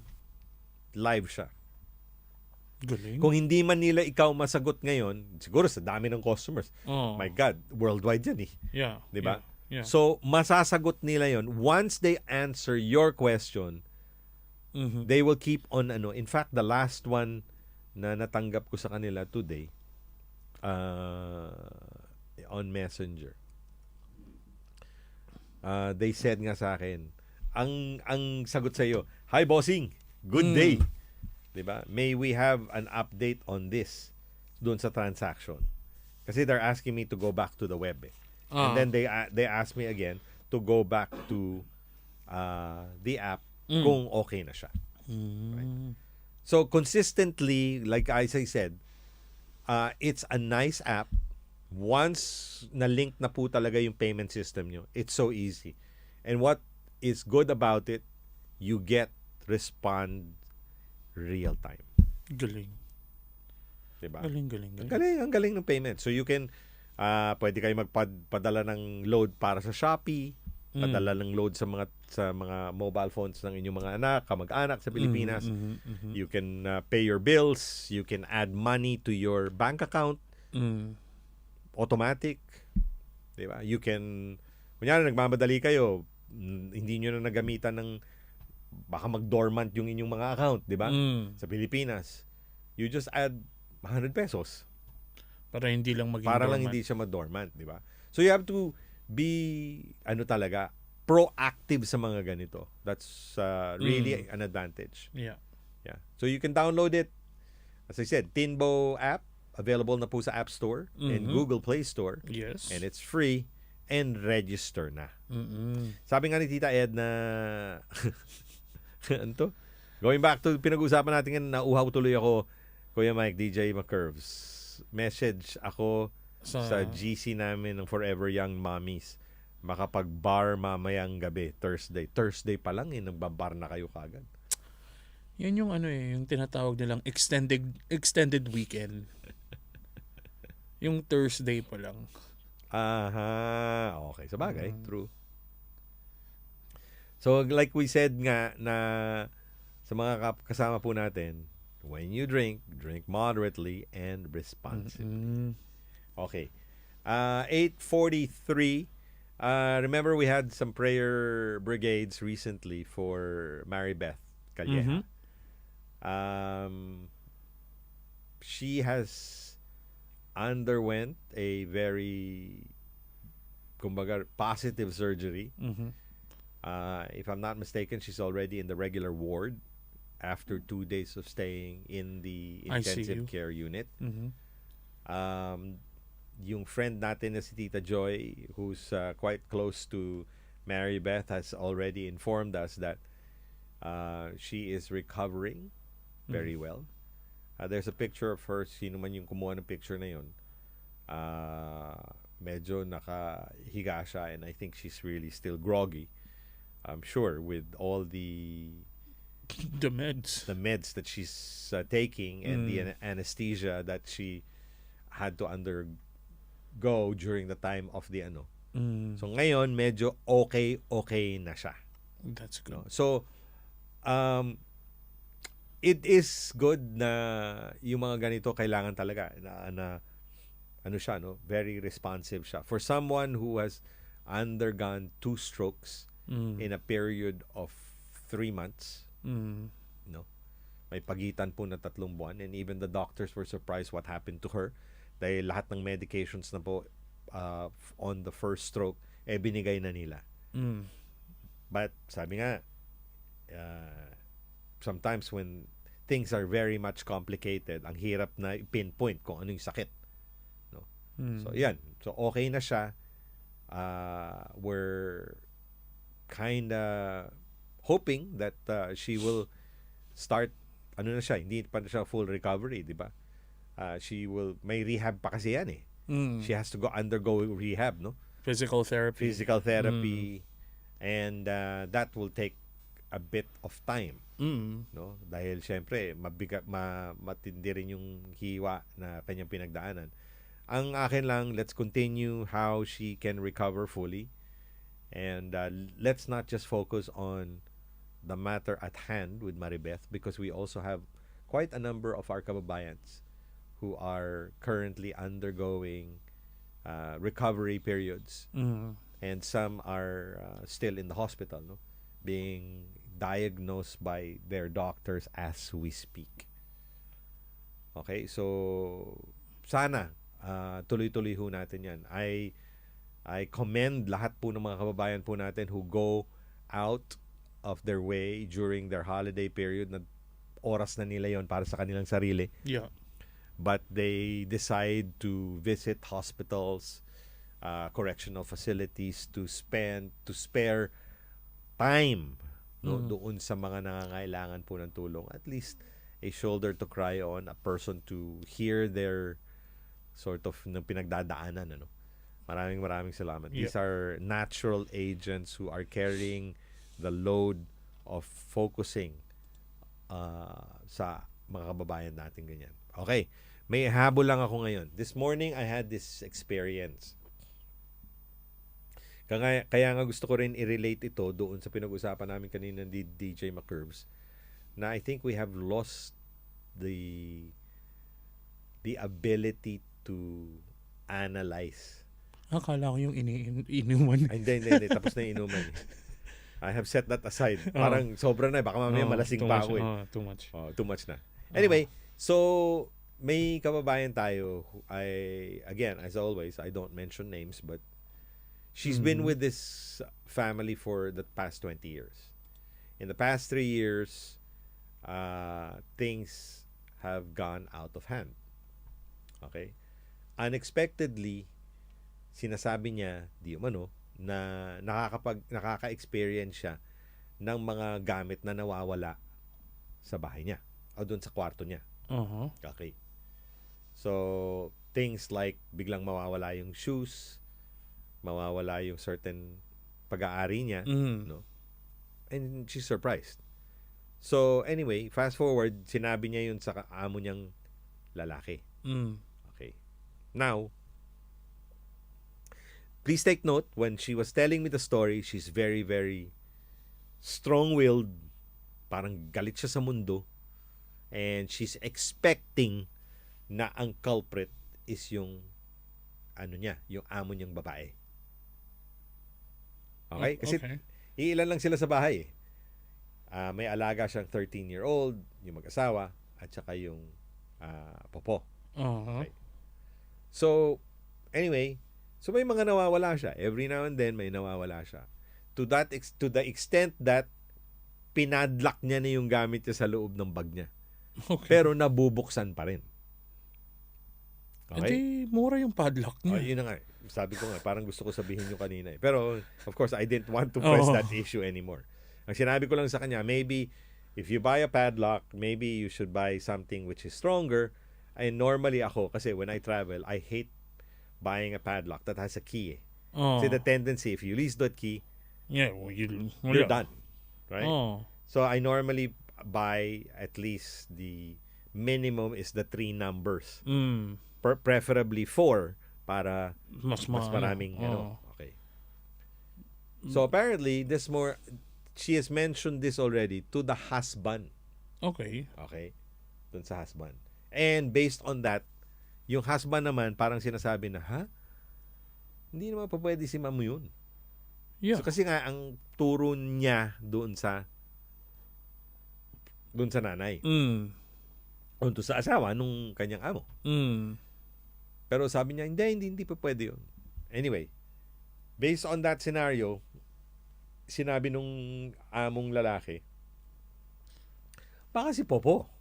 D: Galing.
C: Kung hindi man nila ikaw masagot ngayon, siguro sa dami ng customers. My God, worldwide yan eh.
D: Yeah.
C: Diba?
D: Yeah.
C: So, masasagot nila yon once they answer your question. They will keep on In fact, the last one na natanggap ko sa kanila today on Messenger. They said nga sa akin, ang sagot sa iyo, "Hi bossing, good day." 'Di ba? May we have an update on this doon sa transaction. Kasi they're asking me to go back to the web. And then they ask me again to go back to the app kung okay na siya. Right? So consistently, like as I said, it's a nice app. Once na-link na po talaga yung payment system nyo, it's so easy. And what is good about it, you get respond real time.
D: Galing.
C: Diba?
D: Galing, galing,
C: Ang
D: galing.
C: galing ng payment. So you can, pwede kayo magpadala ng load para sa Shopee, padala ng load sa mga mobile phones ng inyong mga anak, kamag-anak sa Pilipinas. You can pay your bills, you can add money to your bank account, automatic. Diba? You can, kunyari nagmamadali kayo, hindi nyo na nagamitan ng, baka mag-dormant yung inyong mga account, diba? Sa Pilipinas. You just add 100 pesos.
D: Para hindi lang maging
C: Para lang
D: dormant.
C: hindi siya ma-dormant, di ba? So you have to be talaga proactive sa mga ganito. That's really an advantage.
D: Yeah.
C: Yeah. So you can download it. As I said, Tinbo app available na po sa App Store and Google Play Store.
D: Yes.
C: And it's free and register na. Sabi nga ni Tita Ed na ano to? Going back to pinag-usapan natin ngayon, nauhaw tuloy ako, Kuya Mike, DJ McCurves. Message ako sa GC namin ng Forever Young Mommies. Makapag-bar mamayang gabi, Thursday. Thursday pa lang, nagbabar na kayo kagad.
D: Yan yung yung tinatawag nilang extended weekend. Yung Thursday pa lang.
C: Aha. Okay, sabagay. True. So, like we said nga na sa mga kasama po natin, when you drink, drink moderately and responsibly. Okay. 8:43. Remember we had some prayer brigades recently for Mary Beth Calleja. She has underwent a very kumbaga positive surgery. If I'm not mistaken, she's already in the regular ward after 2 days of staying in the intensive
D: ICU.
C: care unit. Yung friend natin na si Tita Joy, who's quite close to Mary Beth, has already informed us that she is recovering very well. There's a picture of her. Sino man yung kumuha ng picture na yun. Medyo nakahiga siya, and I think she's really still groggy. I'm sure with all the
D: meds
C: that she's taking and the anesthesia that she had to undergo during the time of the So ngayon medyo okay na siya.
D: That's good.
C: No? So it is good na yung mga ganito kailangan talaga na siya, no? Very responsive siya. For someone who has undergone 2 strokes in a period of 3 months, no? May pagitan po na 3 buwan, and even the doctors were surprised what happened to her dahil lahat ng medications na po on the first stroke binigay na nila. But sabi nga, sometimes when things are very much complicated, ang hirap na pinpoint kung ano yung sakit, no? So yan, so okay na siya. We're kinda hoping that she will start na siya, hindi pa na siya full recovery, di ba? May rehab pa kasi yan. She has to undergo rehab, no?
D: Physical therapy.
C: And that will take a bit of time, no? Dahil syempre mabigat, matindi rin yung hiwa na kanyang pinagdaanan. Ang akin lang, let's continue how she can recover fully, and let's not just focus on the matter at hand with Maribeth, because we also have quite a number of our kababayans who are currently undergoing recovery periods, and some are still in the hospital, no? Being diagnosed by their doctors as we speak. Okay, so sana tuloy-tuloy ho natin yan. I commend lahat po ng mga kababayan po natin who go out of their way during their holiday period, na oras na nila yon para sa kanilang sarili.
D: Yeah.
C: But they decide to visit hospitals, correctional facilities, to spare time, no, doon sa mga nangangailangan po ng tulong. At least a shoulder to cry on, a person to hear their sort of ng pinagdadaanan, ano. Maraming salamat. These are natural agents who are carrying the load of focusing sa mga kababayan natin ganyan. Okay, may habol lang ako ngayon. This morning, I had this experience. Kaya nga gusto ko rin i-relate ito doon sa pinag-usapan namin kanina ni DJ McCurves na I think we have lost the ability to analyze.
D: Akala ko yung inuman.
C: Ay, hindi. Tapos na yung inuman. I have set that aside. Parang sobra na. Baka mamaya malasing pa ako.
D: Too much.
C: Too much na. Anyway, so may kababayan tayo. Again, as always, I don't mention names, but she's been with this family for the past 20 years. In the past 3 years, things have gone out of hand. Okay? Unexpectedly, sinasabi niya, di umano, na nakaka-experience siya ng mga gamit na nawawala sa bahay niya o doon sa kwarto niya.
D: Uh-huh.
C: Okay. So, things like biglang mawawala yung shoes, mawawala yung certain pag-aari niya, no? And she's surprised. So, anyway, fast forward, sinabi niya yun sa amo niyang lalaki. Okay. Now, please take note, when she was telling me the story, she's very, very strong-willed. Parang galit siya sa mundo. And she's expecting na ang culprit is yung yung amo niyang babae. Okay? Kasi iilan lang sila sa bahay. May alaga siyang 13-year-old, yung mag-asawa, at saka yung popo. Okay? So, anyway, so may mga nawawala siya. Every now and then may nawawala siya. To the extent that pinadlock niya na yung gamit niya sa loob ng bag niya.
D: Okay.
C: Pero nabubuksan pa rin. Okay?
D: Hindi, mura yung padlock niya.
C: Yun na nga. Sabi ko nga, parang gusto ko sabihin yung kanina. Pero, of course, I didn't want to press that issue anymore. Ang sinabi ko lang sa kanya, maybe, if you buy a padlock, maybe you should buy something which is stronger. And normally ako, kasi when I travel, I hate buying a padlock that has a key. Kasi the tendency, if you lose that key, you're done. Right? So, I normally buy at least the minimum is the 3 numbers. Preferably 4 para mas maraming okay. So apparently she has mentioned this already to the husband.
D: Okay.
C: Dun sa husband. And based on that, yung husband naman parang sinasabi na, hindi naman pa pwede si ma'am yun.
D: Yeah.
C: So kasi nga ang turo niya doon sa nanay. O doon sa asawa nung kanyang amo. Pero sabi niya, hindi pa pwede yun. Anyway, based on that scenario, sinabi nung among lalaki, baka si Popo.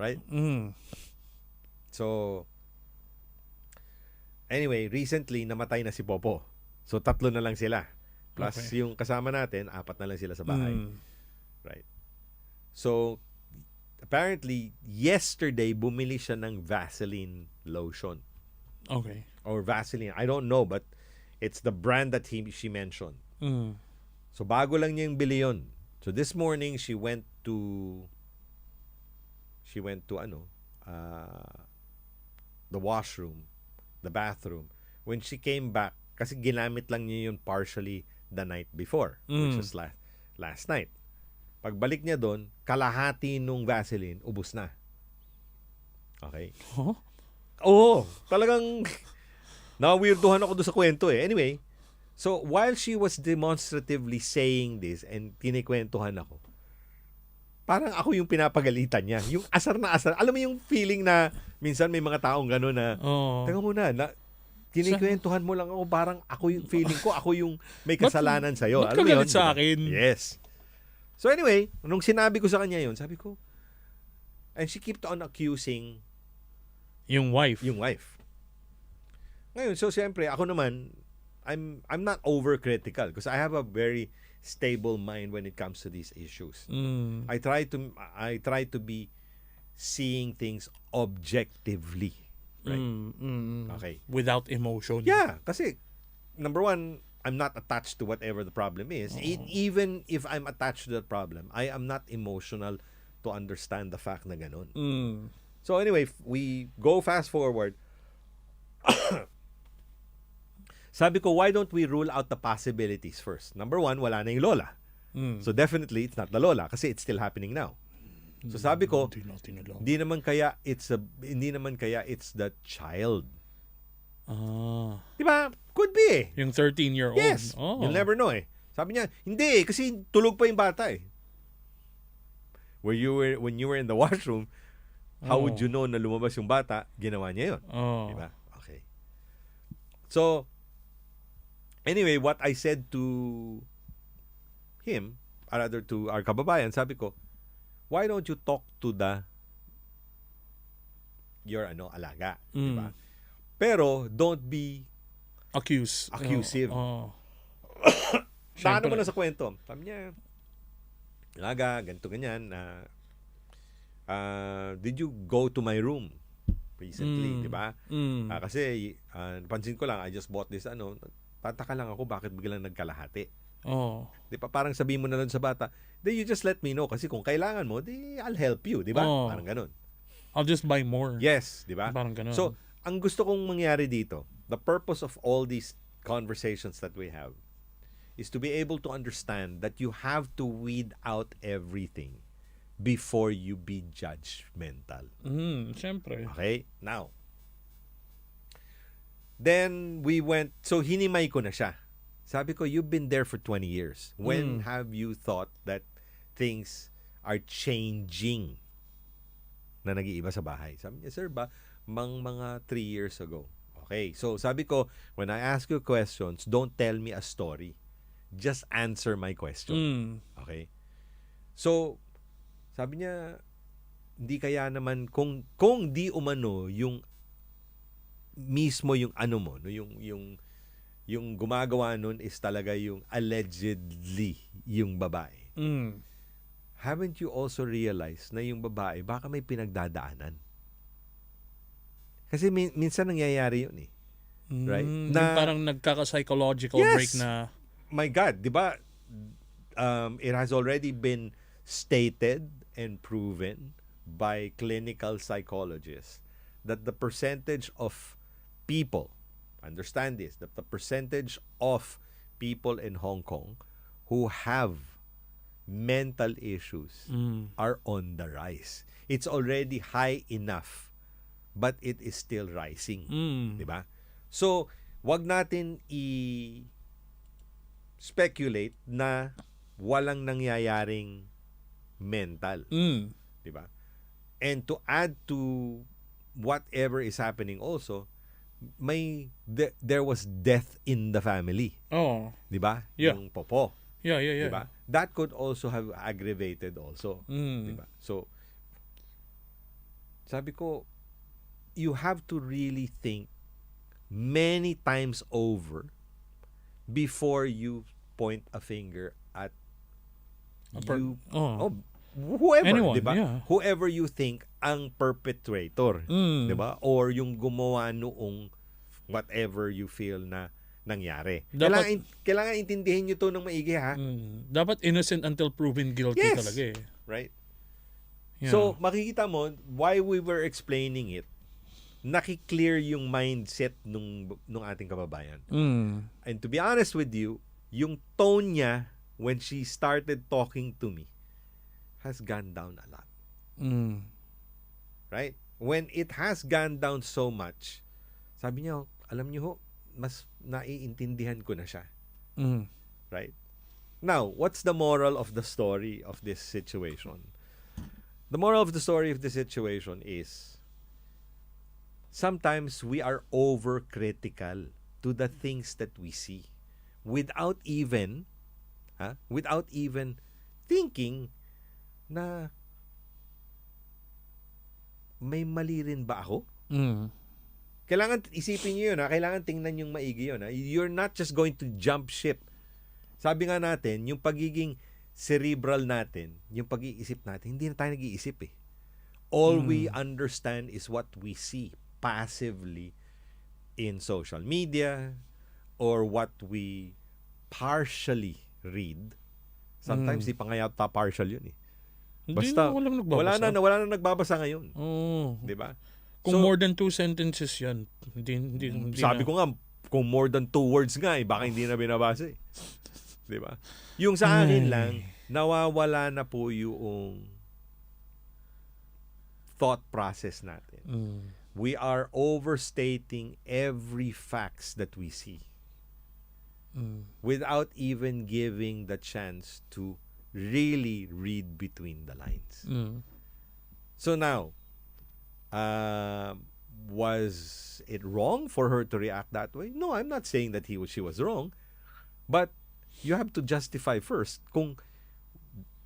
C: Right? So, anyway, recently, namatay na si Popo. So, 3 na lang sila. Plus, yung kasama natin, 4 na lang sila sa bahay. Right? So, apparently, yesterday, bumili siya ng Vaseline lotion.
D: Okay.
C: Or Vaseline. I don't know, but it's the brand that she mentioned. So, bago lang niya yung bili yun. So, this morning, she went to the washroom, the bathroom. When she came back, kasi ginamit lang niya yun partially the night before, which was last night. Pagbalik niya doon, kalahati nung Vaseline, ubos na. Okay?
D: Huh?
C: Oo, talagang na-weirduhan ako doon sa kwento eh. Anyway, so while she was demonstratively saying this and kinikwentuhan ako, parang ako yung pinapagalitan niya. Yung asar na asar. Alam mo yung feeling na minsan may mga taong gano'n na, teka muna, kinikwentuhan mo lang ako, parang ako yung feeling ko, ako yung may kasalanan sa'yo.
D: Ba't ka galit sa akin?
C: Yes. So anyway, nung sinabi ko sa kanya yun, sabi ko, and she kept on accusing
D: yung wife.
C: Ngayon, so siyempre, ako naman, I'm not overcritical because I have a very stable mind when it comes to these issues.
D: Mm.
C: I try to be seeing things objectively. Right? Okay.
D: Without emotion.
C: Yeah, kasi number one, I'm not attached to whatever the problem is. Even if I'm attached to the problem, I am not emotional to understand the fact na ganun.
D: Mm.
C: So anyway, we go fast forward. Sabi ko, why don't we rule out the possibilities first? Number one, wala na yung lola. So definitely, it's not the lola kasi it's still happening now. So sabi ko, hindi naman kaya it's the child. Diba? Could be eh.
D: Yung 13-year-old.
C: Yes.
D: Oh.
C: You'll never know eh. Sabi niya, hindi eh, kasi tulog pa yung bata eh. When you were in the washroom, how would you know na lumabas yung bata? Ginawa niya yun.
D: Oh.
C: Diba? Okay. So, anyway, what I said to him, or rather to our kababayan, sabi ko, why don't you talk to your alaga? Diba? Pero, don't be accusive. Saan mo na sa kwento? Sabi niya, alaga, ganito ganyan, did you go to my room recently, di ba? Kasi, napansin ko lang, I just bought this, tataka lang ako bakit biglang nagkalahati. Di ba? Parang sabihin mo na lang sa bata, then you just let me know, kasi kung kailangan mo, di I'll help you, di ba? Parang ganun.
D: I'll just buy more.
C: Yes, di ba?
D: Parang ganun.
C: So, ang gusto kong mangyari dito, the purpose of all these conversations that we have is to be able to understand that you have to weed out everything before you be judgmental.
D: Siyempre.
C: Okay? Now, then we went, so hinimay ko na siya. Sabi ko, you've been there for 20 years. When have you thought that things are changing na nag-iiba sa bahay? Sabi niya, sir ba, mga 3 years ago. Okay, so sabi ko, when I ask you questions, don't tell me a story. Just answer my question. Okay? So, sabi niya, hindi kaya naman, kung di umano, yung mismo yung mo, no, yung gumagawa nun is talaga yung allegedly yung babae. Haven't you also realized na yung babae, baka may pinagdadaanan? Kasi minsan nangyayari yun eh. Right?
D: Na, parang nagkaka-psychological break na...
C: My God, di ba? It has already been stated and proven by clinical psychologists that the percentage of people, understand this, that the percentage of people in Hong Kong who have mental issues are on the rise. It's already high enough, but it is still rising. Diba? So, wag natin speculate na walang nangyayaring mental. Diba? And to add to whatever is happening also, there was death in the family. Diba?
D: Yeah.
C: Yung popo.
D: Yeah.
C: Diba? That could also have aggravated also. Diba? So, sabi ko, you have to really think many times over before you point a finger at whoever,
D: anyone,
C: diba?
D: Yeah.
C: Whoever you think ang perpetrator, diba? Or yung gumawa noong whatever you feel na nangyari. Kailangan intindihin nyo to ng maigi, ha?
D: Dapat innocent until proven guilty talaga eh.
C: Right?
D: Yeah.
C: So, makikita mo, why we were explaining it, nakiklear yung mindset nung ating kababayan. And to be honest with you, yung tone niya when she started talking to me has gone down a lot. Right? When it has gone down so much, sabi niya, alam niyo ho, mas naiintindihan ko na siya. Right? Now, what's the moral of the story of this situation? The moral of the story of this situation is sometimes we are overcritical to the things that we see without even thinking na may mali rin ba ako? Kailangan isipin niyo yun, ha? Kailangan tingnan yung maigi yun, ha? You're not just going to jump ship Sabi nga natin, yung pagiging cerebral natin, yung pag-iisip natin, hindi na tayo nag-iisip eh. All we understand is what we see passively in social media or what we partially read. Sometimes di pa nga yata partial yun eh. Basta
D: walang nagbabasa.
C: wala na nagbabasa ngayon.
D: Oh.
C: 'Di ba?
D: Kung more than 2 sentences yan, hindi
C: sabi
D: na.
C: ko nga, kung more than 2 words nga eh, baka hindi na binabasa eh. 'Di ba? Yung sa akin lang, nawawala na po yung thought process natin. We are overstating every facts that we see without even giving the chance to really read between the lines. So now, was it wrong for her to react that way? No, I'm not saying that she was wrong. But you have to justify first kung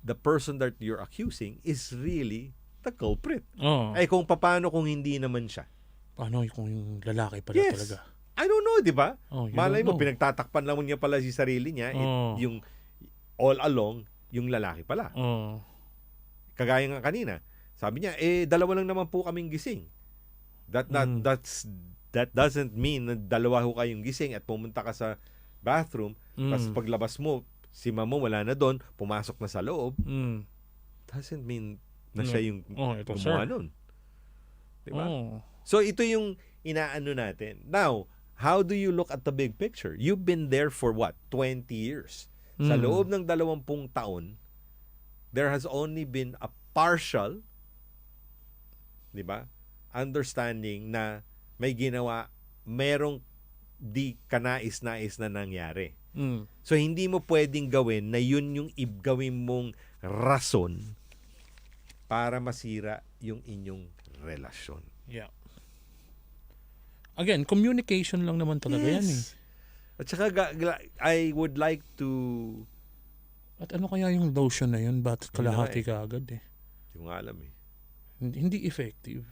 C: the person that you're accusing is really the culprit. Ay kung paano kung hindi naman siya.
D: Paano kung yung lalaki pala talaga?
C: I don't know, di ba? Malay mo,
D: don't know.
C: pinagtatakpan lang niya pala si sarili niya. Yung all along, yung lalaki pala. Kagaya nga kanina, sabi niya, dalawa lang naman po kaming gising. That doesn't mean na dalawa ho kayong gising at pumunta ka sa bathroom, tapos paglabas mo, si mama wala na doon, pumasok na sa loob. Doesn't mean na siya yung gumawa nun. Diba? So ito yung inaano natin. Now, how do you look at the big picture? You've been there for what? 20 years. Sa loob ng 20 taon, there has only been a partial, di ba, understanding na may ginawa, merong di kanais-nais na nangyari. So, hindi mo pwedeng gawin na yun yung gawin mong rason para masira yung inyong relasyon.
D: Yeah. Again, communication lang naman talaga yan eh.
C: At saka, I would like to...
D: At ano kaya yung lotion na yun? Ba't kalahati ka agad eh?
C: Hindi ko nga alam eh.
D: Hindi effective.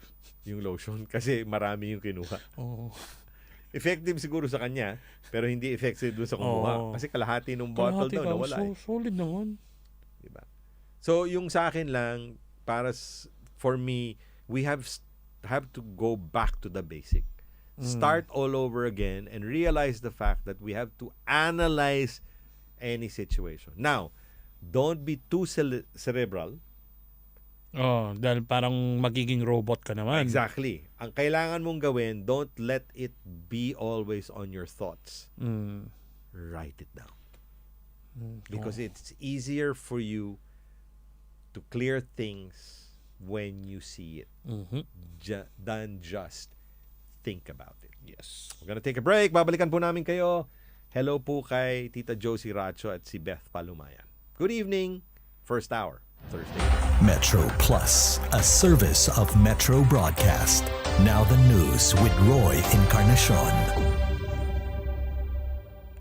C: Yung lotion. Kasi marami yung kinuha. Effective siguro sa kanya, pero hindi effective doon sa kumuha. Kasi kalahati ng bottle daw nawala eh.
D: Solid naman.
C: Diba? So, yung sa akin lang, for me, we have to go back to the basic. Start all over again and realize the fact that we have to analyze any situation. Now, don't be too cerebral.
D: Dahil parang magiging robot ka naman.
C: Exactly. Ang kailangan mong gawin, don't let it be always on your thoughts. Write it down. Because it's easier for you to clear things when you see it than just think about it.
D: Yes.
C: We're gonna take a break. Babalikan po namin kayo. Hello po kay Tita Josie Racho at si Beth Palumayan. Good evening. First hour, Thursday.
A: Metro Plus, a service of Metro Broadcast. Now the news with Roy Encarnacion.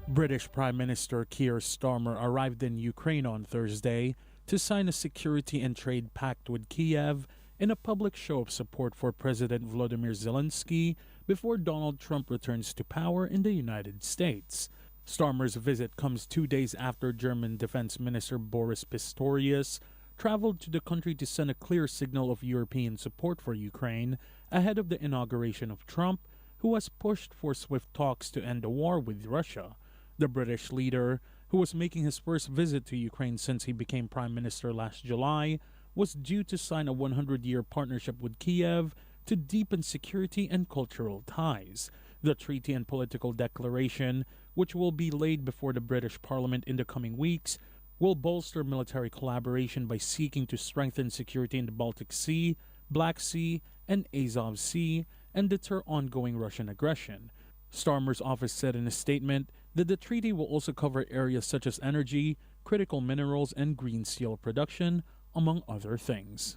E: British Prime Minister Keir Starmer arrived in Ukraine on Thursday to sign a security and trade pact with Kiev in a public show of support for President Volodymyr Zelensky before Donald Trump returns to power in the United States. Starmer's visit comes 2 days after German Defense Minister Boris Pistorius traveled to the country to send a clear signal of European support for Ukraine ahead of the inauguration of Trump, who has pushed for swift talks to end the war with Russia. The British leader, who was making his first visit to Ukraine since he became Prime Minister last July, was due to sign a 100-year partnership with Kiev to deepen security and cultural ties. The treaty and political declaration, which will be laid before the British Parliament in the coming weeks, will bolster military collaboration by seeking to strengthen security in the Baltic Sea, Black Sea, and Azov Sea, and deter ongoing Russian aggression. Starmer's office said in a statement that the treaty will also cover areas such as energy, critical minerals, and green steel production, among other things.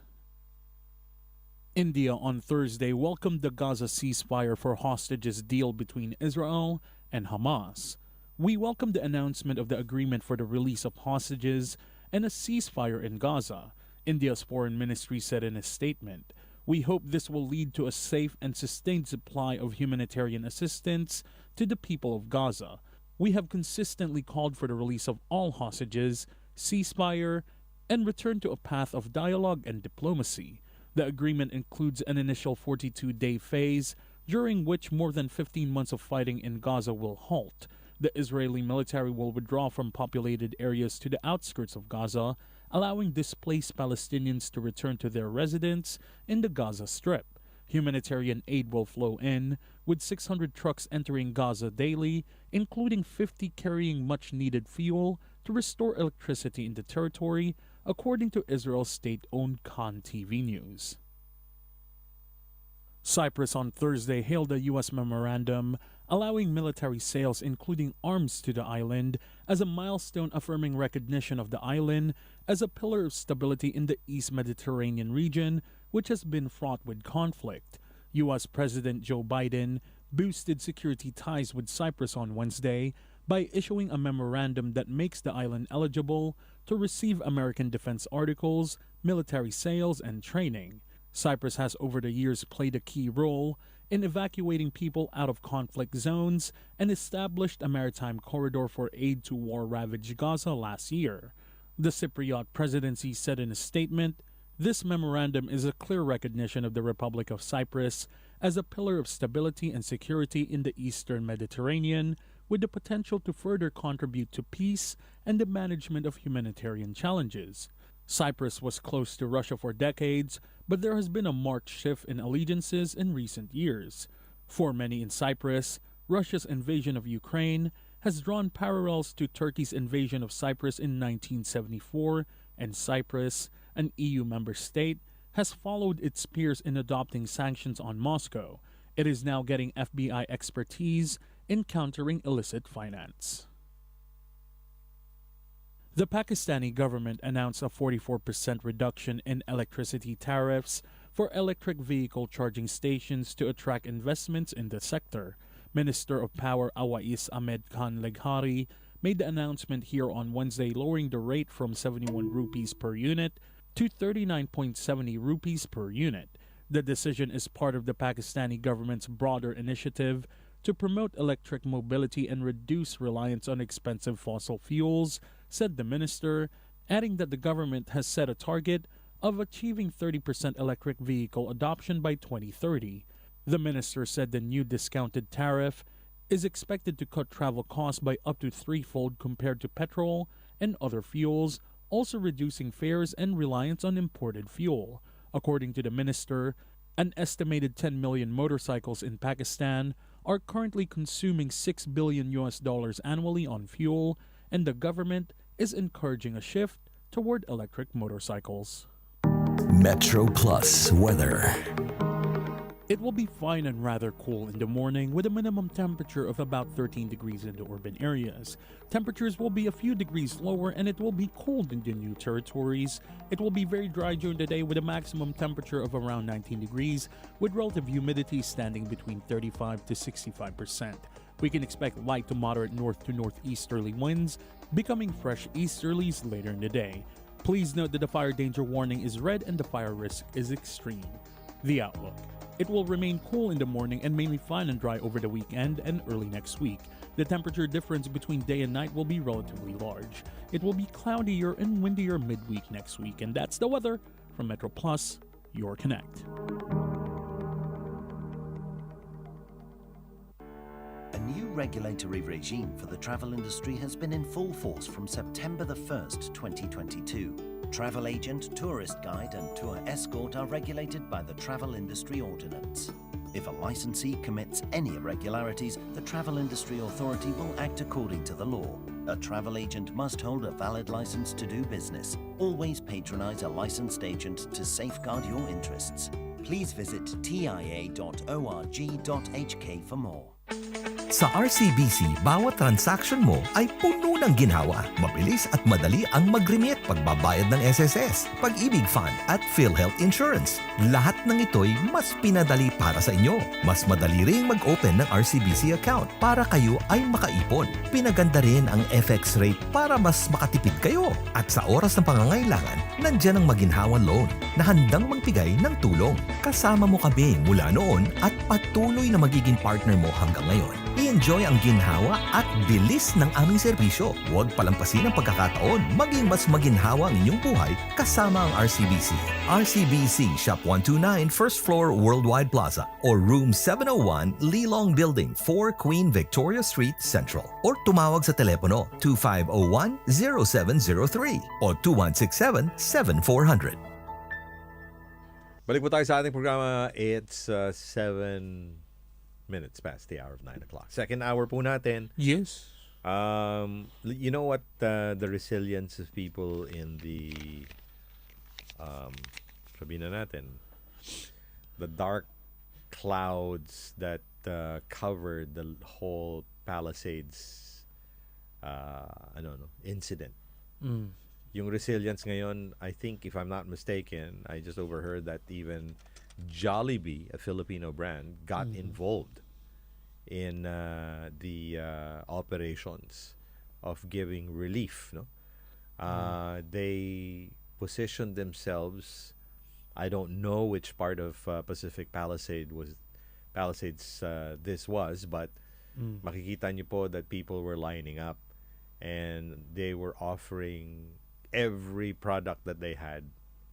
E: India on Thursday welcomed the Gaza ceasefire for hostages deal between Israel and Hamas. We welcome the announcement of the agreement for the release of hostages and a ceasefire in Gaza, India's foreign ministry said in a statement. We hope this will lead to a safe and sustained supply of humanitarian assistance to the people of Gaza. we have consistently called for the release of all hostages, ceasefire, and return to a path of dialogue and diplomacy. The agreement includes an initial 42-day phase, during which more than 15 months of fighting in Gaza will halt. The Israeli military will withdraw from populated areas to the outskirts of Gaza, allowing displaced Palestinians to return to their residence in the Gaza Strip. Humanitarian aid will flow in, with 600 trucks entering Gaza daily, including 50 carrying much-needed fuel to restore electricity in the territory, according to Israel's state-owned Khan TV News. Cyprus on Thursday hailed a U.S. memorandum allowing military sales, including arms, to the island as a milestone affirming recognition of the island as a pillar of stability in the East Mediterranean region, which has been fraught with conflict. U.S. President Joe Biden boosted security ties with Cyprus on Wednesday by issuing a memorandum that makes the island eligible to receive American defense articles, military sales, and training. Cyprus has over the years played a key role in evacuating people out of conflict zones and established a maritime corridor for aid to war-ravaged Gaza last year. The Cypriot presidency said in a statement, "This memorandum is a clear recognition of the Republic of Cyprus as a pillar of stability and security in the Eastern Mediterranean, with the potential to further contribute to peace and the management of humanitarian challenges." Cyprus was close to Russia for decades, but there has been a marked shift in allegiances in recent years. For many in Cyprus, Russia's invasion of Ukraine has drawn parallels to Turkey's invasion of Cyprus in 1974, and Cyprus, an EU member state, has followed its peers in adopting sanctions on Moscow. It is now getting FBI expertise in countering illicit finance. The Pakistani government announced a 44% reduction in electricity tariffs for electric vehicle charging stations to attract investments in the sector. Minister of Power Awais Ahmed Khan Leghari made the announcement here on Wednesday, lowering the rate from 71 rupees per unit to 39.70 rupees per unit. The decision is part of the Pakistani government's broader initiative to promote electric mobility and reduce reliance on expensive fossil fuels, said the minister, adding that the government has set a target of achieving 30% electric vehicle adoption by 2030. The minister said the new discounted tariff is expected to cut travel costs by up to threefold compared to petrol and other fuels, also reducing fares and reliance on imported fuel. According to the minister, an estimated 10 million motorcycles in Pakistan are currently consuming $6 billion annually on fuel, and the government is encouraging a shift toward electric motorcycles.
A: Metro Plus weather.
E: It will be fine and rather cool in the morning, with a minimum temperature of about 13 degrees in the urban areas. Temperatures will be a few degrees lower, and it will be cold in the new territories. It will be very dry during the day, with a maximum temperature of around 19 degrees, with relative humidity standing between 35 to 65%. We can expect light to moderate north to northeasterly winds, becoming fresh easterlies later in the day. Please note that the fire danger warning is red and the fire risk is extreme. The outlook. It will remain cool in the morning and mainly fine and dry over the weekend and early next week. The temperature difference between day and night will be relatively large. It will be cloudier and windier midweek next week. And that's the weather from Metro Plus, your Connect.
H: A new regulatory regime for the travel industry has been in full force from September the 1st, 2022. Travel agent, tourist guide and tour escort are regulated by the Travel Industry Ordinance. If a licensee commits any irregularities, the Travel Industry Authority will act according to the law. A travel agent must hold a valid license to do business. Always patronize a licensed agent to safeguard your interests. Please visit tia.org.hk for more.
A: Sa RCBC, bawat transaction mo ay puno ng ginhawa. Mabilis at madali ang mag-remit, pagbabayad ng SSS, Pag-ibig Fund at PhilHealth Insurance. Lahat ng ito'y mas pinadali para sa inyo. Mas madali ring mag-open ng RCBC account para kayo ay makaipon. Pinaganda rin ang FX rate para mas makatipid kayo. At sa oras ng pangangailangan, nandyan ang maginhawang loan na handang magbigay ng tulong. Kasama mo kami mula noon at patuloy na magiging partner mo hanggang ngayon. I-enjoy ang ginhawa at bilis ng aming serbisyo. Huwag palampasin ang pagkakataon maging mas maginhawa ang inyong buhay kasama ang RCBC. RCBC Shop 129 First Floor Worldwide Plaza or Room 701 Lilong Building 4 Queen Victoria Street Central. Or tumawag sa telepono 2501-0703 o 2167-7400.
C: Balik po tayo sa ating programa. It's 7 minutes past the hour of 9 o'clock. Second hour po natin.
D: Yes.
C: You know what? The resilience of people in the sabihin na natin, the dark clouds that covered the whole Palisades incident. Yung resilience ngayon, I think, if I'm not mistaken, I just overheard that even Jollibee, a Filipino brand, got involved in the operations of giving relief. No, they positioned themselves. I don't know which part of Pacific Palisades this was, but makikita niyo po that people were lining up and they were offering every product that they had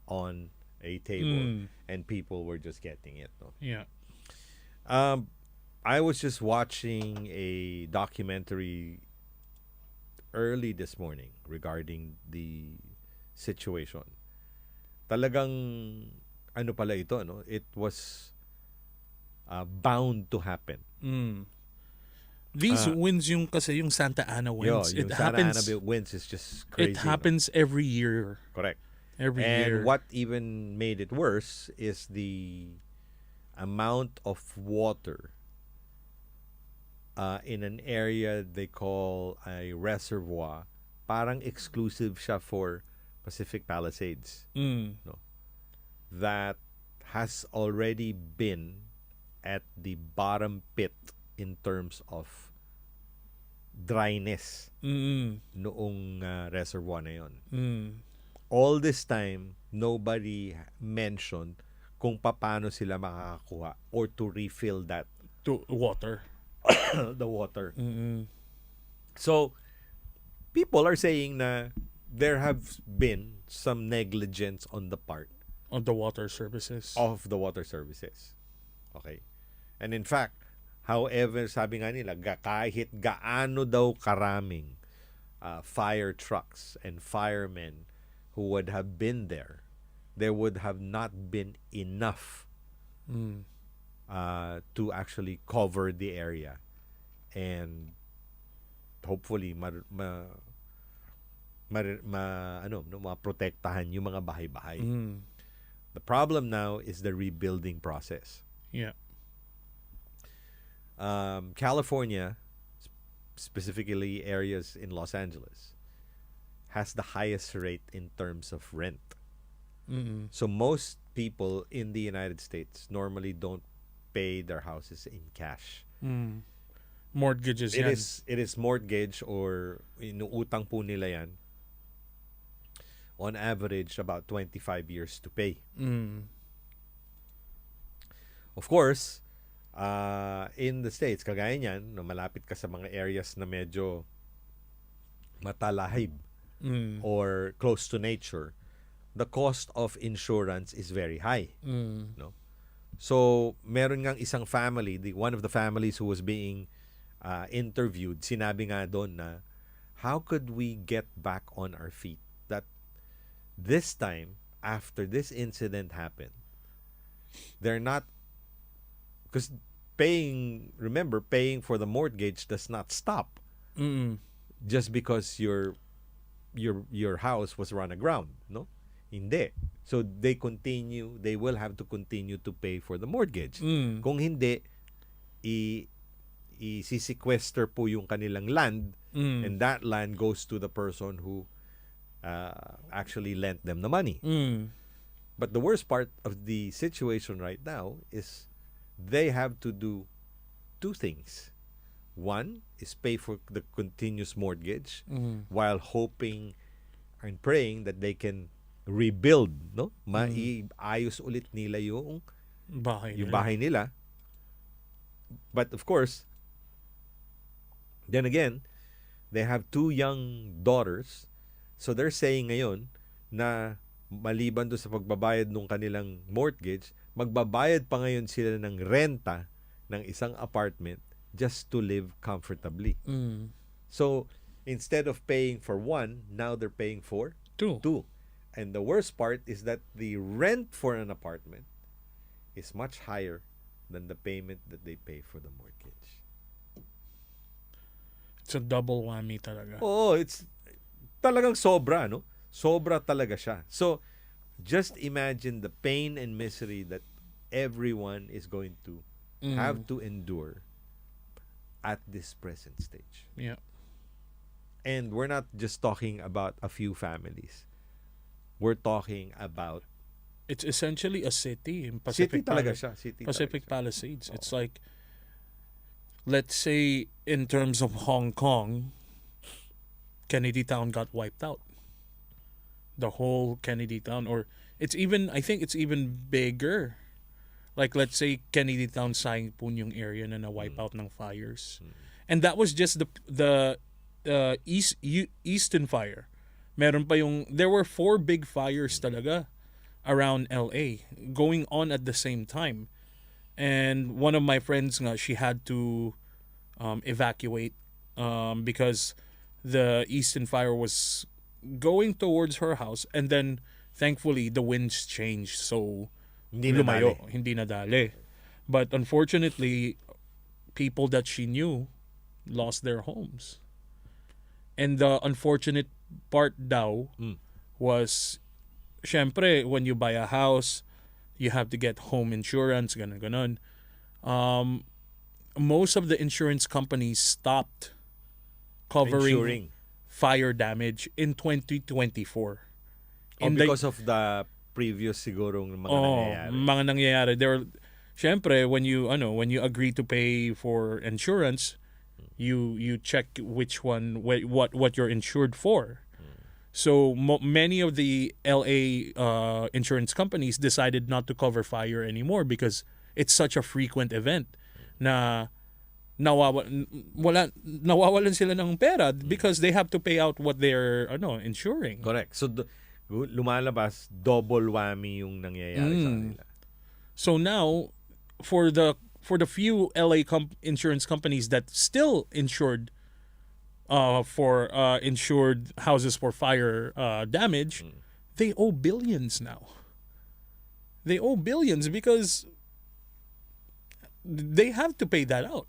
C: on a table and people were just getting it. No?
D: Yeah.
C: I was just watching a documentary early this morning regarding the situation. Talagang ano pala ito, no? It was bound to happen.
D: These winds kasi yung Santa Ana winds.
C: Yung Santa Ana winds is just crazy.
D: It happens every year.
C: Correct.
D: Every
C: And
D: year.
C: what even made it worse is the amount of water in an area they call a reservoir. Parang exclusive siya for Pacific Palisades. No? That has already been at the bottom pit in terms of dryness noong reservoir na yon. All this time, nobody mentioned kung paano sila makakakuha or to refill that
D: to water.
C: the water. So, people are saying na there have been some negligence on the part
D: of the water services.
C: Okay? And in fact, however, sabi nga nila, kahit gaano daw karaming fire trucks and firemen who would have been there would have not been enough to actually cover the area and hopefully maprotektahan yung mga bahay-bahay. The problem now is the rebuilding process.
D: Yeah.
C: California, specifically areas in Los Angeles, has the highest rate in terms of rent. So most people in the United States normally don't pay their houses in cash.
D: Mortgages yan.
C: It is mortgage or inuutang po nila yan on average about 25 years to pay. Of course, in the States, kagaya niyan, no, malapit ka sa mga areas na medyo matalahib or close to nature, the cost of insurance is very high. No? So, meron ngang isang family, one of the families who was being interviewed, sinabi nga doon na, how could we get back on our feet? That this time, after this incident happened, they're not, because paying for the mortgage does not stop just because your house was run aground, no? Hindi. So they will have to continue to pay for the mortgage. Kung hindi, i-sequester po yung kanilang land and that land goes to the person who actually lent them the money. But the worst part of the situation right now is they have to do two things. One is pay for the continuous mortgage while hoping and praying that they can rebuild, no? Maiayos ulit nila yung bahay nila. But of course, Then again, they have 2 young daughters. So they're saying ngayon na maliban doon sa pagbabayad ng kanilang mortgage, magbabayad pa ngayon sila ng renta ng isang apartment just to live comfortably. So instead of paying for one, now they're paying for
D: 2.
C: 2. And the worst part is that the rent for an apartment is much higher than the payment that they pay for the mortgage.
D: It's a double whammy talaga.
C: Oo, it's talagang sobra, no? Sobra talaga siya. So, just imagine the pain and misery that everyone is going to have to endure at this present stage.
D: Yeah.
C: And we're not just talking about a few families. We're talking about
D: It's essentially a city in
C: city
D: Pacific
C: talaga siya. City
D: Pacific
C: talaga siya.
D: Palisades. It's like, let's say in terms of Hong Kong, Kennedy Town got wiped out. The whole Kennedy Town, or I think it's even bigger. Like, let's say Kennedy Town, Saingpun yung area na na-wipe out ng fires. And that was just the Eastern fire. There were 4 big fires talaga around LA going on at the same time. And one of my friends nga, she had to evacuate because the Eastern fire was going towards her house, and then thankfully the winds changed, so hindi nadali. But unfortunately, people that she knew lost their homes. And the unfortunate part daw was, syempre, when you buy a house, you have to get home insurance, ganon. Most of the insurance companies stopped covering
C: Insuring.
D: fire damage in 2024.
C: Because of the previous sigurong mga nangyayari.
D: Mga nangyayari. Syempre, when you agree to pay for insurance, you check which one, what you're insured for. So many of the LA insurance companies decided not to cover fire anymore because it's such a frequent event na nawawalan sila ng pera because they have to pay out what they're insuring.
C: Correct. So lumalabas double whammy yung nangyayari sa kanila.
D: So now for the few LA insurance companies that still insured insured houses for fire damage, they owe billions now. They owe billions because they have to pay that out.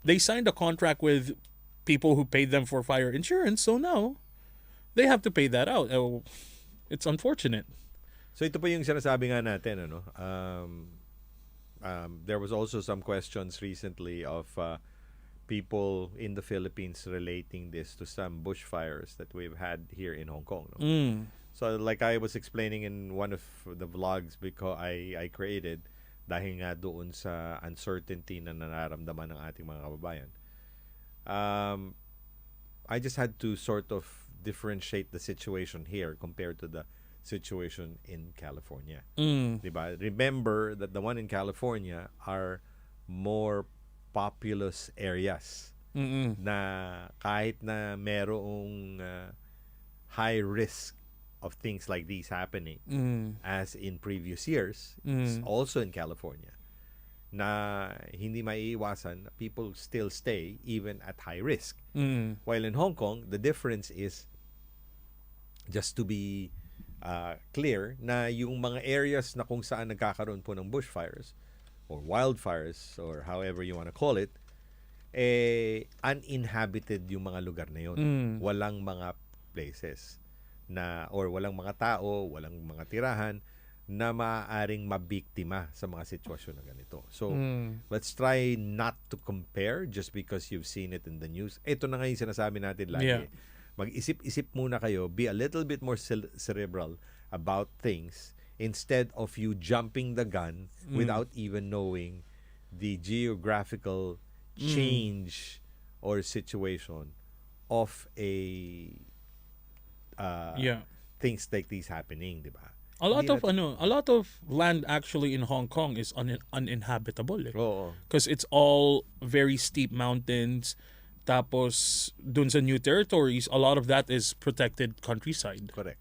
D: They signed a contract with people who paid them for fire insurance, so now they have to pay that out. It's unfortunate.
C: So ito po yung sinasabi nga natin, there was also some questions recently of people in the Philippines relating this to some bushfires that we've had here in Hong Kong. No? So like I was explaining in one of the vlogs because I created, dahil nga doon sa uncertainty na nararamdaman ng ating mga kababayan, I just had to sort of differentiate the situation here compared to the situation in California. Diba? Remember that the one in California are more populous areas na kahit na merong high risk of things like these happening as in previous years, also in California, na hindi maiiwasan, people still stay even at high risk. While in Hong Kong, the difference is, just to be clear, na yung mga areas na kung saan nagkakaroon po ng bushfires or wildfires or however you want to call it, uninhabited yung mga lugar na yun. Walang mga places na, or walang mga tao, walang mga tirahan na maaaring mabiktima sa mga sitwasyon na ganito. So, let's try not to compare just because you've seen it in the news. Ito na nga yung sinasabi natin lagi.
D: Yeah.
C: Mag-isip-isip muna kayo, be a little bit more cerebral about things instead of you jumping the gun without even knowing the geographical change or situation of things like these happening, di ba?
D: A lot of land actually in Hong Kong is uninhabitable.
C: Oo.
D: Because it's all very steep mountains. Tapos dun sa new territories, a lot of that is protected countryside.
C: Correct.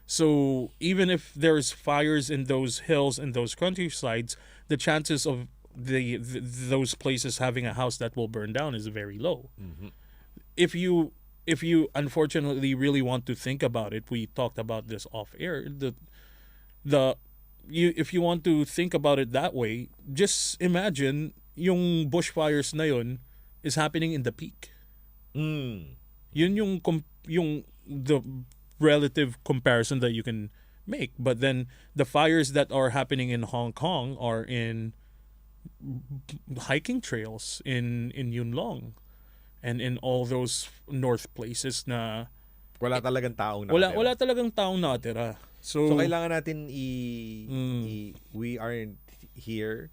D: So even if there's fires in those hills and those countrysides, the chances of those places having a house that will burn down is very low. If you unfortunately really want to think about it, we talked about this off air. If you want to think about it that way, just imagine yung bushfires na yun is happening in the peak. Yun yung the relative comparison that you can make. But then the fires that are happening in Hong Kong are in hiking trails in Yunlong and in all those north places na
C: Wala talagang taong
D: wala talagang taong natira.
C: So kailangan natin we aren't here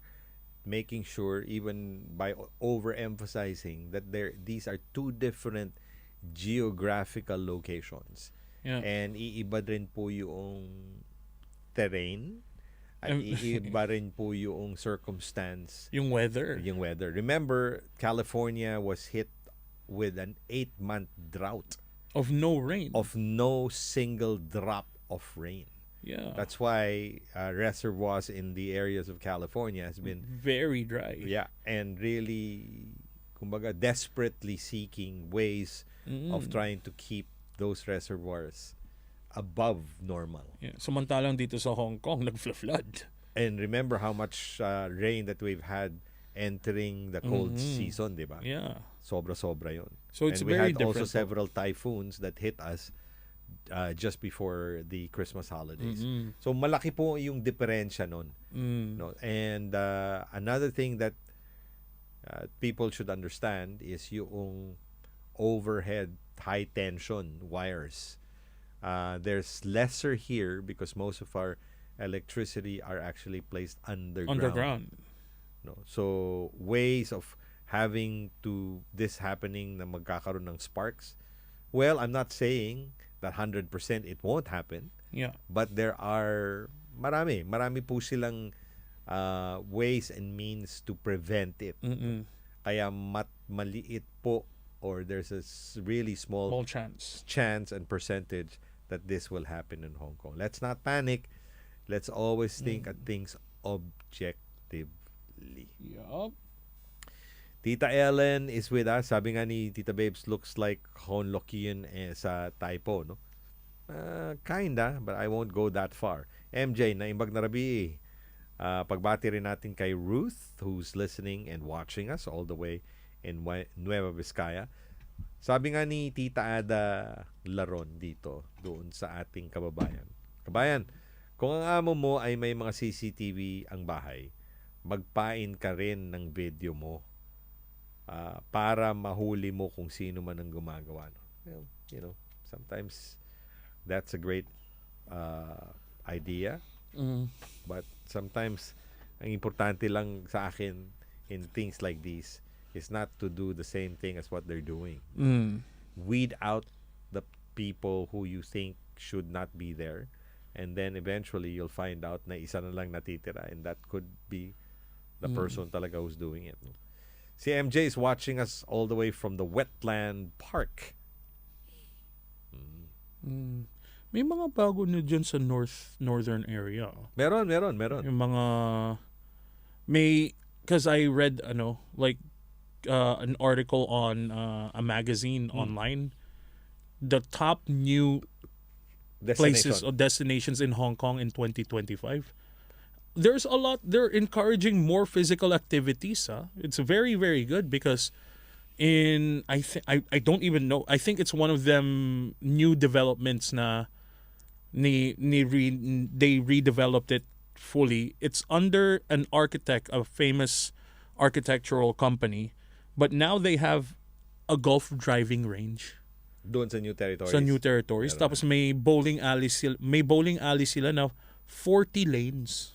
C: making sure, even by overemphasizing that these are two different geographical locations.
D: Yeah.
C: And iiba rin po yung terrain at iiba rin po yung circumstance,
D: Yung weather.
C: Remember, California was hit with an 8-month drought
D: Of no rain.
C: of no single drop of rain.
D: Yeah.
C: That's why reservoirs in the areas of California has been
D: very dry.
C: and really, kumbaga, desperately seeking ways of trying to keep those reservoirs above normal.
D: Yeah. Samantalang dito sa Hong Kong, nag-flood.
C: And remember how much rain that we've had entering the cold season, di ba?
D: Yeah.
C: Sobra-sobra yun.
D: So it's
C: and we
D: very
C: had also
D: different.
C: several typhoons that hit us just before the Christmas holidays. So malaki po yung diferensya nun. No? And another thing that people should understand is yung overhead high tension wires. There's lesser here because most of our electricity are actually placed underground. No? So ways of having this happening na magkakaroon ng sparks. Well, I'm not saying that 100% it won't happen.
D: Yeah.
C: But there are marami po silang ways and means to prevent it. Kaya maliit po, or there's a really small chance and percentage that this will happen in Hong Kong. Let's not panic. Let's always think at things objectively.
D: Yup.
C: Tita Ellen is with us. Sabi nga ni Tita Babes, looks like Honlokian sa typo, no? Kinda, but I won't go that far. MJ, naimbag na rabi. Pagbati rin natin kay Ruth, who's listening and watching us all the way in Nueva Vizcaya. Sabi nga ni Tita Ada Laron dito, doon sa ating kababayan. Kabayan, kung ang amo mo ay may mga CCTV ang bahay, magpain ka rin ng video mo para mahuli mo kung sino man ang gumagawa. Well, sometimes that's a great idea. But sometimes, ang importante lang sa akin in things like these is not to do the same thing as what they're doing. Weed out the people who you think should not be there, and then eventually you'll find out na isa na lang natitira, and that could be the person talaga who's doing it. Si MJ is watching us all the way from the Wetland Park.
D: May mga bago na dyan sa northern area.
C: Meron.
D: Yung mga because I read an article on a magazine online, the top new places or destinations in Hong Kong in 2025. There's a lot. They're encouraging more physical activities. It's very, very good because I don't even know. I think it's one of them new developments na they redeveloped it fully. It's under an architect, a famous architectural company, but now they have a golf driving range.
C: Doon sa new territories.
D: Tapos may bowling alley sila na 40 lanes.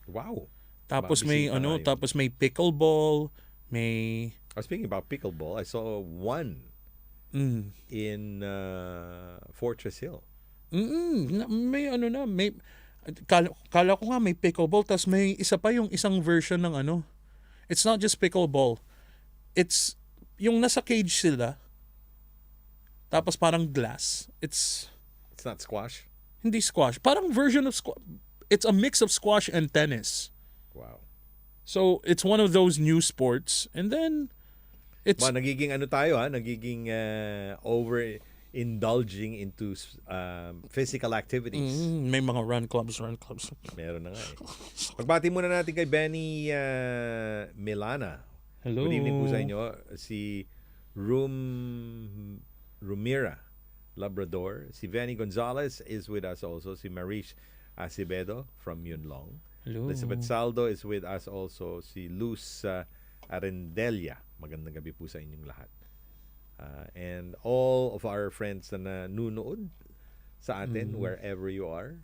C: Wow.
D: Tapos may pickleball, may
C: speaking about pickleball, I saw one in Fortress Hill.
D: May kala ko nga may pickleball, tapos may isa pa yung isang version ng It's not just pickleball. It's yung nasa cage sila, tapos parang glass.
C: It's not squash?
D: Hindi squash. Parang version of squash. It's a mix of squash and tennis.
C: Wow.
D: So, it's one of those new sports. And then, it's...
C: Nagiging ano tayo nagiging over-indulging into physical activities.
D: may mga run clubs.
C: Meron na nga Pagbati muna natin kay Benny Milana.
D: Hello.
C: Good evening po sa inyo. Si Rumira Labrador. Si Benny Gonzalez is with us also. Si Marish Acevedo from Yunlong.
D: Hello.
C: Elizabeth Saldo is with us also. Si Luz Arendelia. Magandang gabi po sa inyong lahat. And all of our friends na nanunood sa atin wherever you are.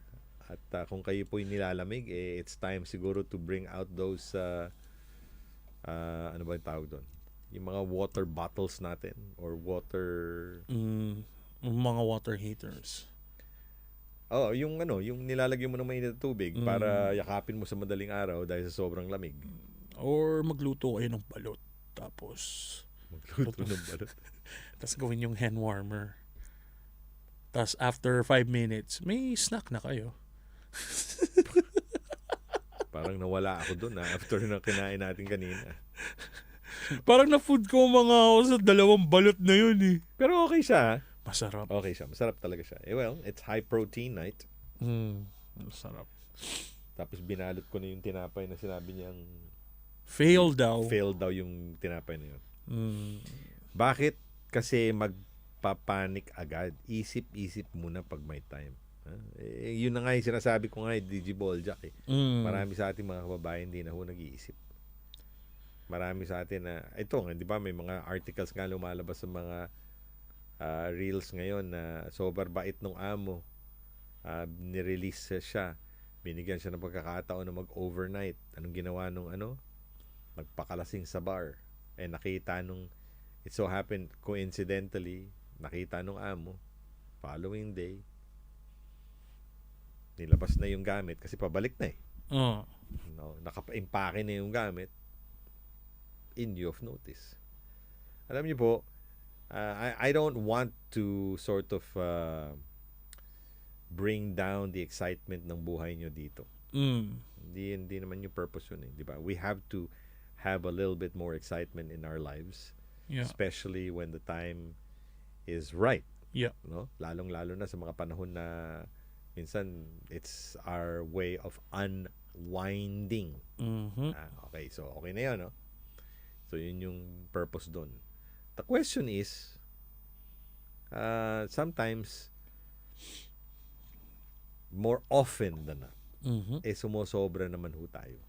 C: At kung kayo po'y nilalamig, it's time siguro to bring out those ano ba yung tawag doon? Yung mga water bottles natin or water
D: mga water heaters.
C: yung nilalagyan mo ng mainit na tubig para yakapin mo sa madaling araw dahil sa sobrang lamig.
D: Or magluto kayo ng balot. Tapos
C: Magluto ng balot.
D: tapos gawin yung hand warmer. Tapos after 5 minutes, may snack na kayo.
C: Parang nawala ako doon after na kinain natin kanina.
D: Parang na-food ko mga ako sa 2 balot na yun eh.
C: Pero okay siya.
D: Masarap.
C: Okay siya. Masarap talaga siya. Well, it's high protein night.
D: Masarap.
C: Tapos binalot ko na yung tinapay na sinabi niyang
D: Fail daw.
C: fail daw yung tinapay na yun. Bakit? Kasi magpapanik agad. Isip-isip muna pag may time. Yun na nga yung sinasabi ko nga Digiboljak Marami sa ating mga kababayan hindi na ho nag-iisip. Marami sa atin na ito nga, di ba, may mga articles nga lumalabas sa mga reels ngayon na sober bait nung amo. Nirelease siya. Binigyan siya ng pagkakataon na mag-overnight. Anong ginawa nung nagpakalasing sa bar. Nakita nung it so happened coincidentally nakita nung amo following day nilabas na yung gamit kasi pabalik na naka-impake na yung gamit in lieu of notice. Alam niyo po, I don't want to sort of bring down the excitement ng buhay niyo dito. Hindi naman yung purpose yun di ba? We have to have a little bit more excitement in our lives, especially when the time is right. No? Lalong-lalo na sa mga panahon na minsan it's our way of unwinding. Okay, so okay na yun, no? So yun yung purpose doon. The question is, sometimes, more often than not, sumosobra naman ho tayo.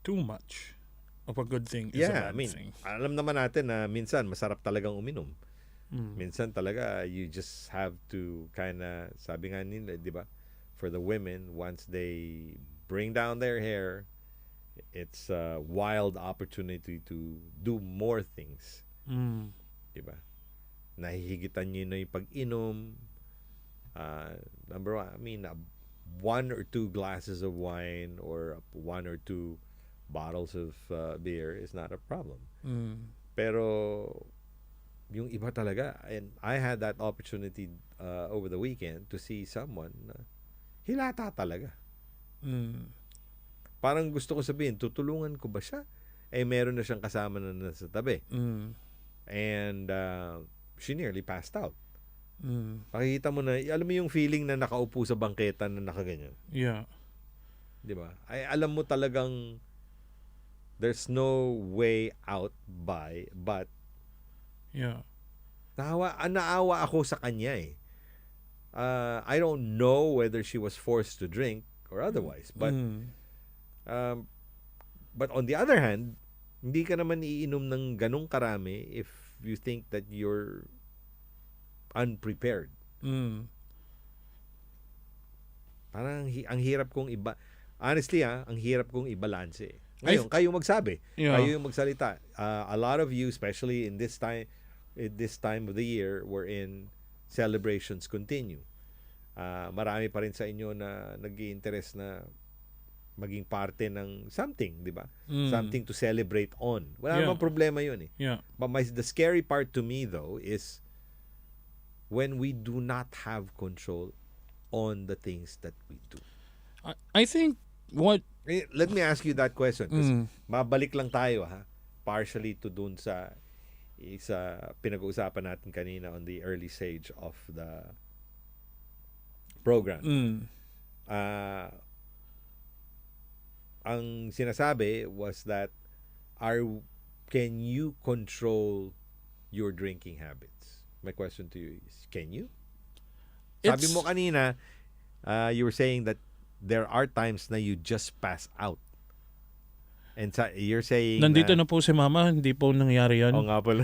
D: Too much of a good thing is a bad thing.
C: Alam naman natin na minsan masarap talagang uminom. Minsan talaga you just have to kinda, sabi nga nila, di ba? For the women, once they bring down their hair, it's a wild opportunity to do more things. Di ba? Nahihigitan nyo na yung pag-inom. Number one, 1 or 2 glasses of wine or 1 or 2 bottles of beer is not a problem. Pero yung iba talaga, and I had that opportunity over the weekend to see someone na hilata talaga. Parang gusto ko sabihin, tutulungan ko ba siya? Meron na siyang kasama na nasa tabi. And she nearly passed out. Pakikita mo na, alam mo yung feeling na nakaupo sa bangketa na nakaganyan.
D: Yeah.
C: Di ba? Alam mo talagang there's no way out but naawa ako sa kanya I don't know whether she was forced to drink or otherwise, but on the other hand, hindi ka naman iinom ng ganong karami if you think that you're unprepared. Parang ang hirap kong honestly ang hirap kong ibalanse. Ngayon, kayo magsabi. Kayo yung magsalita. A lot of you, especially in this time of the year wherein celebrations continue. Marami pa rin sa inyo na nag-i-interest na maging parte ng something, di ba?
D: Mm.
C: Something to celebrate on. Wala
D: Yeah.
C: namang problema yun eh.
D: Yeah.
C: But the scary part to me though is when we do not have control on the things that we do.
D: I think what
C: Let me ask you that question kasi
D: Mm.
C: mabalik lang tayo ha, partially to dun sa pinag-uusapan natin kanina on the early stage of the program. Ang sinasabi was that can you control your drinking habits? My question to you is, can you? Sabi mo kanina, you were saying that there are times na you just pass out. And you're saying
D: nandito na po si Mama, hindi po nangyari yan.
C: Oo nga pala.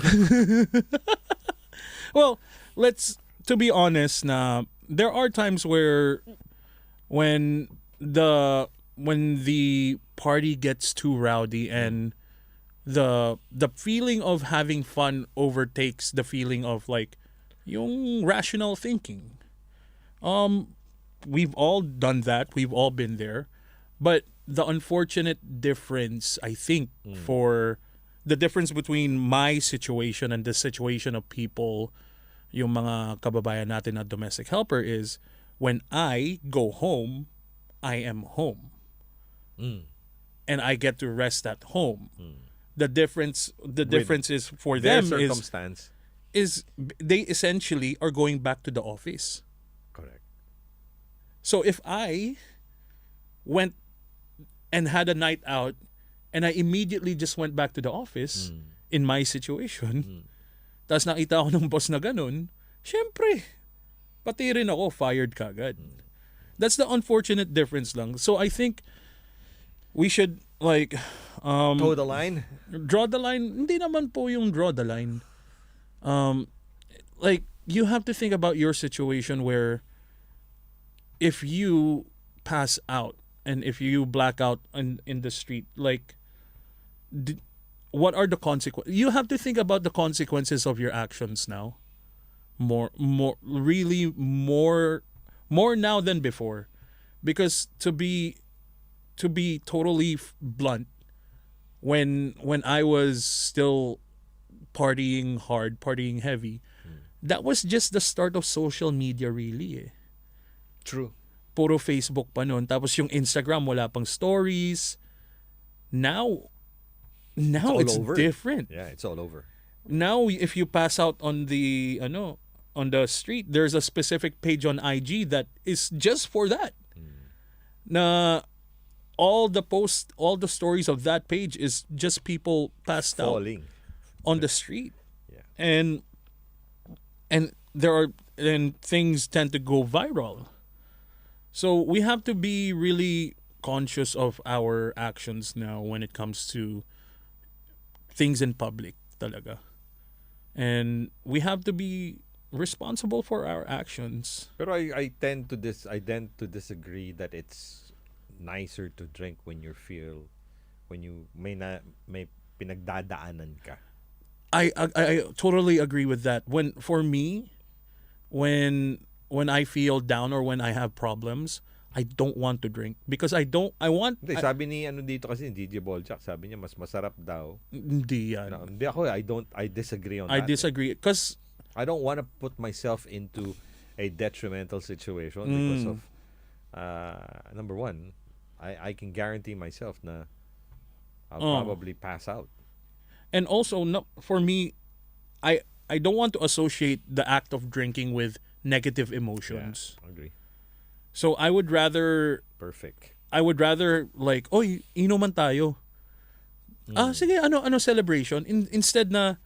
D: Well, to be honest na there are times where when the party gets too rowdy and the feeling of having fun overtakes the feeling of like yung rational thinking. We've all done that. We've all been there. But the unfortunate difference, I think, for the difference between my situation and the situation of people, yung mga kababayan natin na domestic helper, is when I go home, I am home. And I get to rest at home. The difference is for
C: Their
D: them
C: circumstance.
D: is they essentially are going back to the office.
C: Correct.
D: So if I went and had a night out and I immediately just went back to the office in my situation, tapos nakita ako ng boss na ganun, syempre, pati rin ako fired kagad. That's the unfortunate difference lang. So I think we should
C: Toe the line?
D: draw the line. Hindi naman po yung draw the line. You have to think about your situation where if you pass out and if you black out in the street, what are the consequences? You have to think about the consequences of your actions now. More now than before. Because to be totally blunt, when I was still partying hard, partying heavy, that was just the start of social media really eh.
C: True.
D: Puro Facebook pa nun. Tapos yung Instagram, wala pang stories. Now it's
C: over.
D: different.
C: Yeah, it's all over.
D: Now, if you pass out on the street, there's a specific page on IG that is just for that. Na all the stories of that page is just people passed
C: Falling.
D: out on the street.
C: Yeah.
D: And things tend to go viral. So we have to be really conscious of our actions now when it comes to things in public talaga. And we have to be responsible for our actions.
C: Pero I tend to disagree that it's nicer to drink when you may pinagdadaanan ka.
D: I totally agree with that. When I feel down or when I have problems, I don't want to drink because
C: Hindi, sabi ni dito kasi DJ Bolchak, sabi niya mas masarap daw.
D: Hindi yan.
C: No, hindi ako, I disagree on that.
D: I disagree because
C: I don't want to put myself into a detrimental situation because of number one, I can guarantee myself na I'll probably pass out.
D: and also for me, I don't want to associate the act of drinking with negative emotions.
C: Yeah, agree.
D: So I would rather
C: Perfect.
D: oy, inuman tayo. Sige, ano celebration? Instead na,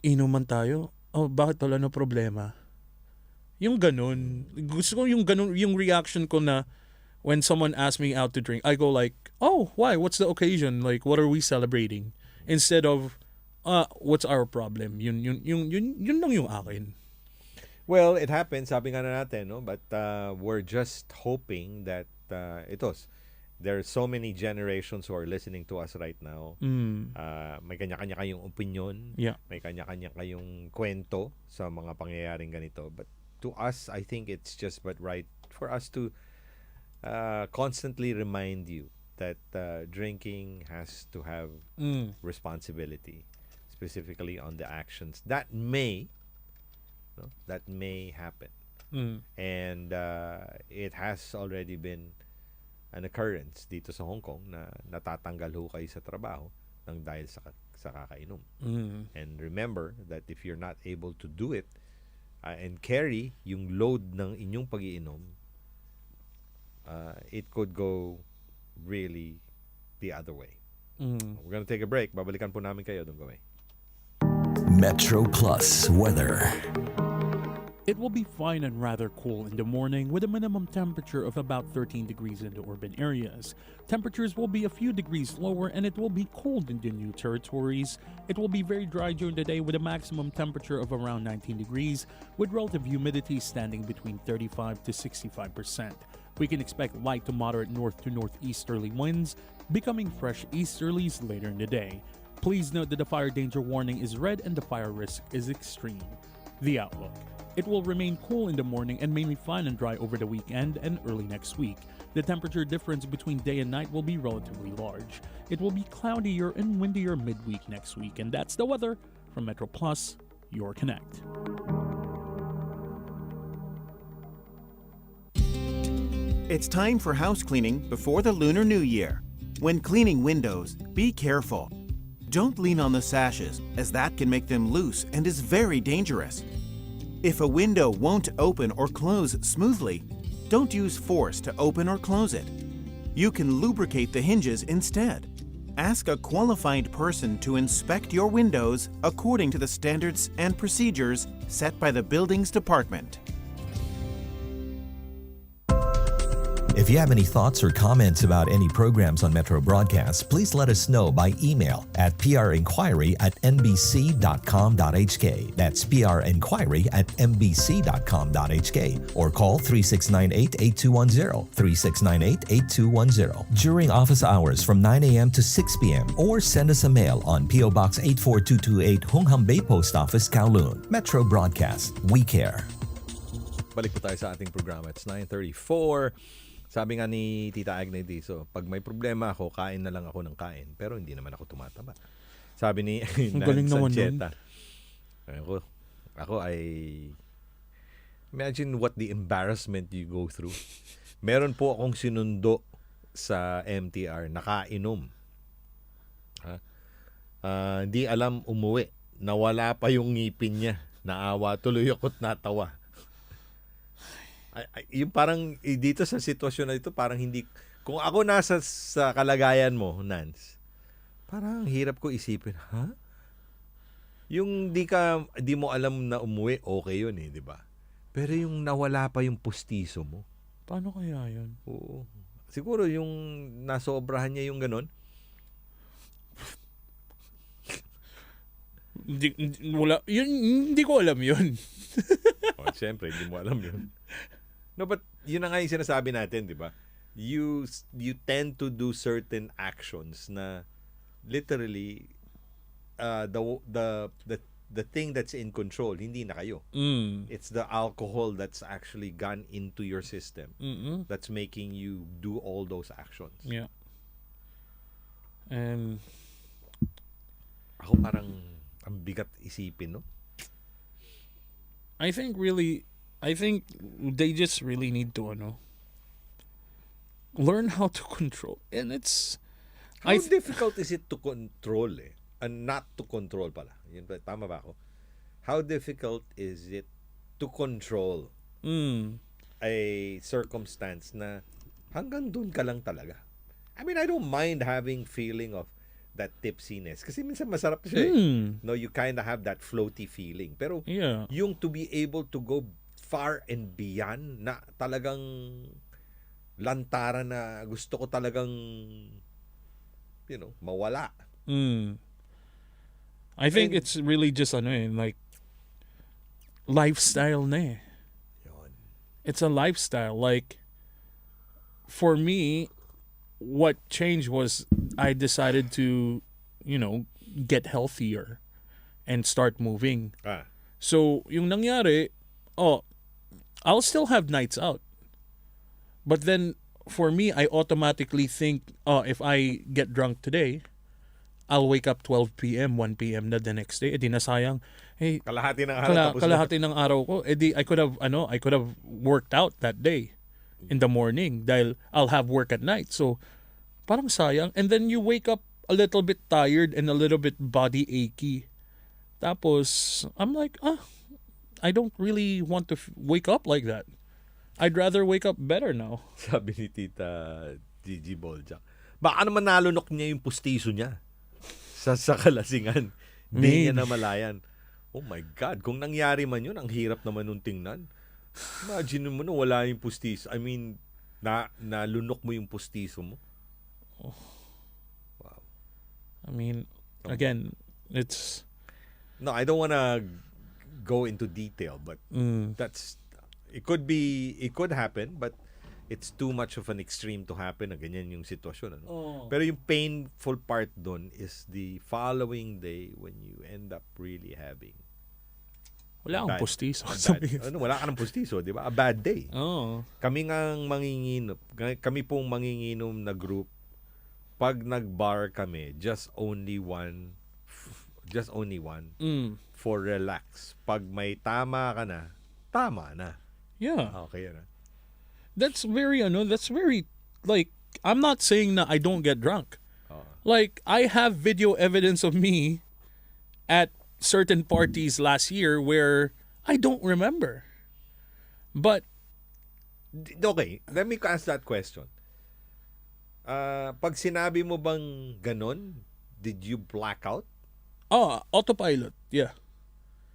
D: inuman tayo. Oh, bakit wala na problema? Yung ganun. Gusto ko yung ganun, yung reaction ko na when someone asks me out to drink, I go like, oh, why? What's the occasion? Like, what are we celebrating? Instead of, what's our problem? Yun lang yung akin.
C: Well, it happens, sabi nga na natin, no? But we're just hoping that there are so many generations who are listening to us right now. May kanya-kanya kayong opinion,
D: Yeah.
C: may kanya-kanya kayong kwento sa mga pangyayaring ganito. But to us, I think it's just but right for us to constantly remind you that drinking has to have responsibility, specifically on the actions that may happen. And it has already been an occurrence dito sa Hong Kong na natatanggal ho kayo sa trabaho nang dahil sa kakainom. And remember that if you're not able to do it and carry yung load ng inyong pag-iinom, it could go really the other way. We're gonna take a break. Babalikan po namin kayo. Don't go away.
A: Metro Plus weather.
E: It will be fine and rather cool in the morning with a minimum temperature of about 13 degrees in the urban areas. Temperatures will be a few degrees lower and it will be cold in the new territories. It will be very dry during the day with a maximum temperature of around 19 degrees with relative humidity standing between 35 to 65%. We can expect light to moderate north to northeasterly winds, becoming fresh easterlies later in the day. Please note that the fire danger warning is red and the fire risk is extreme. The outlook. It will remain cool in the morning and mainly fine and dry over the weekend and early next week. The temperature difference between day and night will be relatively large. It will be cloudier and windier midweek next week. And that's the weather from Metro Plus, your Connect.
I: It's time for house cleaning before the Lunar New Year. When cleaning windows, be careful. Don't lean on the sashes, as that can make them loose and is very dangerous. If a window won't open or close smoothly, don't use force to open or close it. You can lubricate the hinges instead. Ask a qualified person to inspect your windows according to the standards and procedures set by the Buildings Department.
A: If you have any thoughts or comments about any programs on Metro Broadcast, please let us know by email at prinquiry@nbc.com.hk. That's prinquiry@nbc.com.hk or call 3698-8210, 3698-8210 during office hours from 9 a.m. to 6 p.m. or send us a mail on P.O. Box 84228 Hongham Bay Post Office, Kowloon. Metro Broadcast, we care.
C: Balik po tayo sa ating programa. It's 9:34. Sabi nga ni Tita Agnay so pag may problema ako, kain na lang ako ng kain. Pero hindi naman ako tumataba. Sabi ni
E: galing naman
C: Sancheta. Ako ay... Imagine what the embarrassment you go through. Meron po akong sinundo sa MTR, nakainom. Hindi alam umuwi. Nawala pa yung ngipin niya. Naawa tuloy ako't natawa. Yung parang dito sa sitwasyon na ito, parang hindi, kung ako nasa sa kalagayan mo, Nance, parang hirap ko isipin, yung di mo alam na umuwi, okay yun di ba? Pero yung nawala pa yung pustiso mo.
E: Paano kaya yun?
C: Oo. Siguro yung nasobrahan niya yung ganun.
D: Hindi ko alam yun.
C: Siyempre, hindi mo alam yun. No, but yun na nga yung sinasabi natin, di ba? You tend to do certain actions na literally the thing that's in control, hindi na kayo. It's the alcohol that's actually gone into your system that's making you do all those actions.
D: Yeah. And
C: ako parang ang bigat isipin, no?
D: I think they just really need to learn how to control. And it's
C: how difficult is it to control and not to control pala. Yun ba, tama ba ako? How difficult is it to control a circumstance na hanggang dun ka lang talaga? I mean, I don't mind having feeling of that tipsiness. Kasi minsan masarap siya No, you kind of have that floaty feeling. Pero yung to be able to go far and beyond na talagang lantaran na gusto ko talagang mawala.
D: I think it's really just like lifestyle na It's a lifestyle. Like for me, what changed was I decided to, get healthier and start moving. So, yung nangyari, I'll still have nights out. But then for me, I automatically think, if I get drunk today, I'll wake up 12 p.m., 1 p.m. na the next day. Eh di nasayang. Hey,
C: Kalahati ng araw tapos na.
D: kalahati ng araw ko. Eh di I could have worked out that day in the morning dahil I'll have work at night. So parang sayang. And then you wake up a little bit tired and a little bit body achy. Tapos I'm like, I don't really want to wake up like that. I'd rather wake up better now.
C: Sabi ni Tita Gigi Boljak. Baka naman nalunok niya yung pustiso niya sa kalasingan. Hindi niya namalayan. Oh my God, kung nangyari man yun, ang hirap naman nung tingnan. Imagine mo na wala yung pustiso. I mean, nalunok mo yung pustiso mo. Wow.
D: I mean, again, it's...
C: No, I don't wanna go into detail, but that's... It could happen, but it's too much of an extreme to happen na ganyan yung sitwasyon. Ano? Pero yung painful part doon is the following day when you end up really having
D: wala akong pustiso.
C: Wala ka ng pustiso, di ba? A bad day. Kami pong manginginom na group, pag nag-bar kami, just only one for relax. Pag may tama ka na, tama na.
D: Yeah.
C: Okay na.
D: That's very, like, I'm not saying that I don't get drunk. Like, I have video evidence of me at certain parties last year where I don't remember. But,
C: okay, let me ask that question. Pag sinabi mo bang ganon, did you black out?
D: Autopilot, yeah.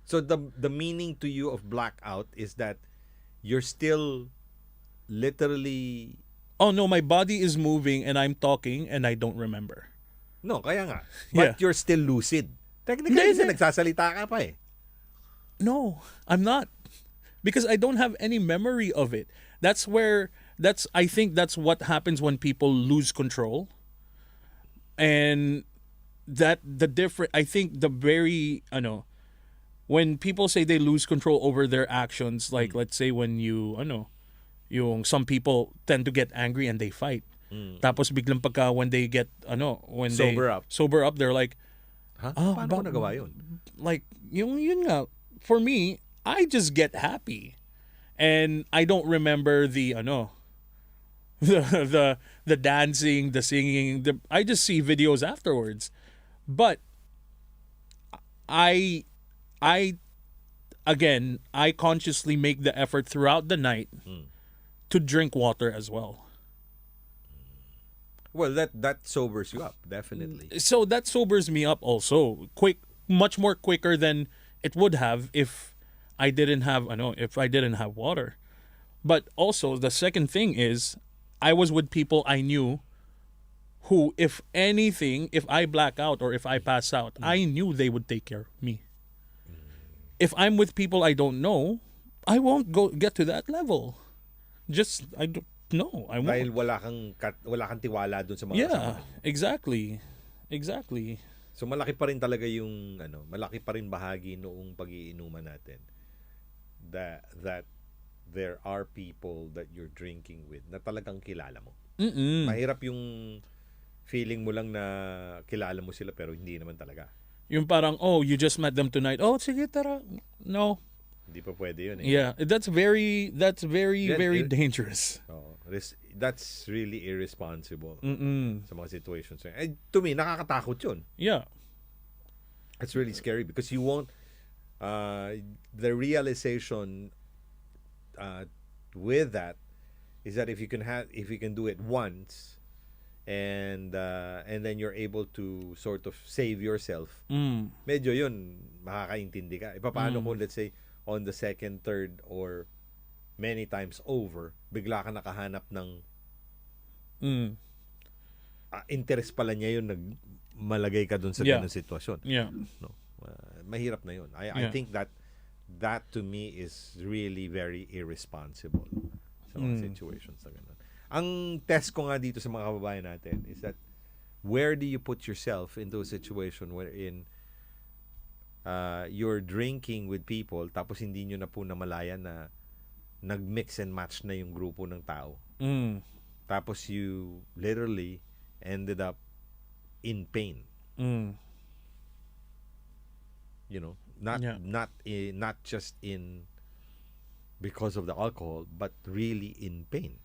C: So the meaning to you of blackout is that you're still literally...
D: Oh no, my body is moving and I'm talking and I don't remember.
C: No, kaya nga. But you're still lucid. Technically, kasi nagsasalita ka pa eh.
D: No, I'm not. Because I don't have any memory of it. I think that's what happens when people lose control. And I think the very, when people say they lose control over their actions, like let's say when some people tend to get angry and they fight. Tapos biglang pagka when they get sober up, they're like,
C: paano ko nagawa yun?
D: Like yun nga, for me, I just get happy. And I don't remember the dancing, the singing, I just see videos afterwards. But I consciously make the effort throughout the night to drink water as well.
C: Well, that sobers you up, definitely.
D: So that sobers me up also. Much more quicker than it would have if I didn't have water. But also the second thing is I was with people I knew who, if anything, if I black out or if I pass out, I knew they would take care of me. If I'm with people I don't know, I won't get to that level. I don't know. I won't.
C: Dahil wala kang tiwala dun sa mga kasama.
D: Exactly.
C: So malaki pa rin talaga yung malaki pa rin bahagi noong pag-iinuman natin that there are people that you're drinking with na talagang kilala mo. Mahirap yung feeling mo lang na kilala mo sila pero hindi naman talaga.
D: Yung parang, you just met them tonight. Oh, sige, tara. No.
C: Hindi pa pwede yun eh.
D: Yeah, that's very dangerous.
C: That's really irresponsible sa mga situations. To me, nakakatakot yun.
D: Yeah.
C: It's really scary because you won't, the realization with that is that if you can do it once, and then you're able to sort of save yourself, medyo yun, makakaintindi ka. Paano kung let's say on the second, third, or many times over, bigla ka nakahanap ng interest pala niya yun, malagay ka dun sa ganung sitwasyon.
D: Yeah.
C: No, mahirap na yun. I think that to me is really very irresponsible sa mga situations na ganun. Ang test ko nga dito sa mga kababayan natin is that where do you put yourself in those situations wherein you're drinking with people tapos hindi nyo na po namalayan na nag-mix and match na yung grupo ng tao. tapos you literally ended up in pain. You know, not just in because of the alcohol, but really in pain.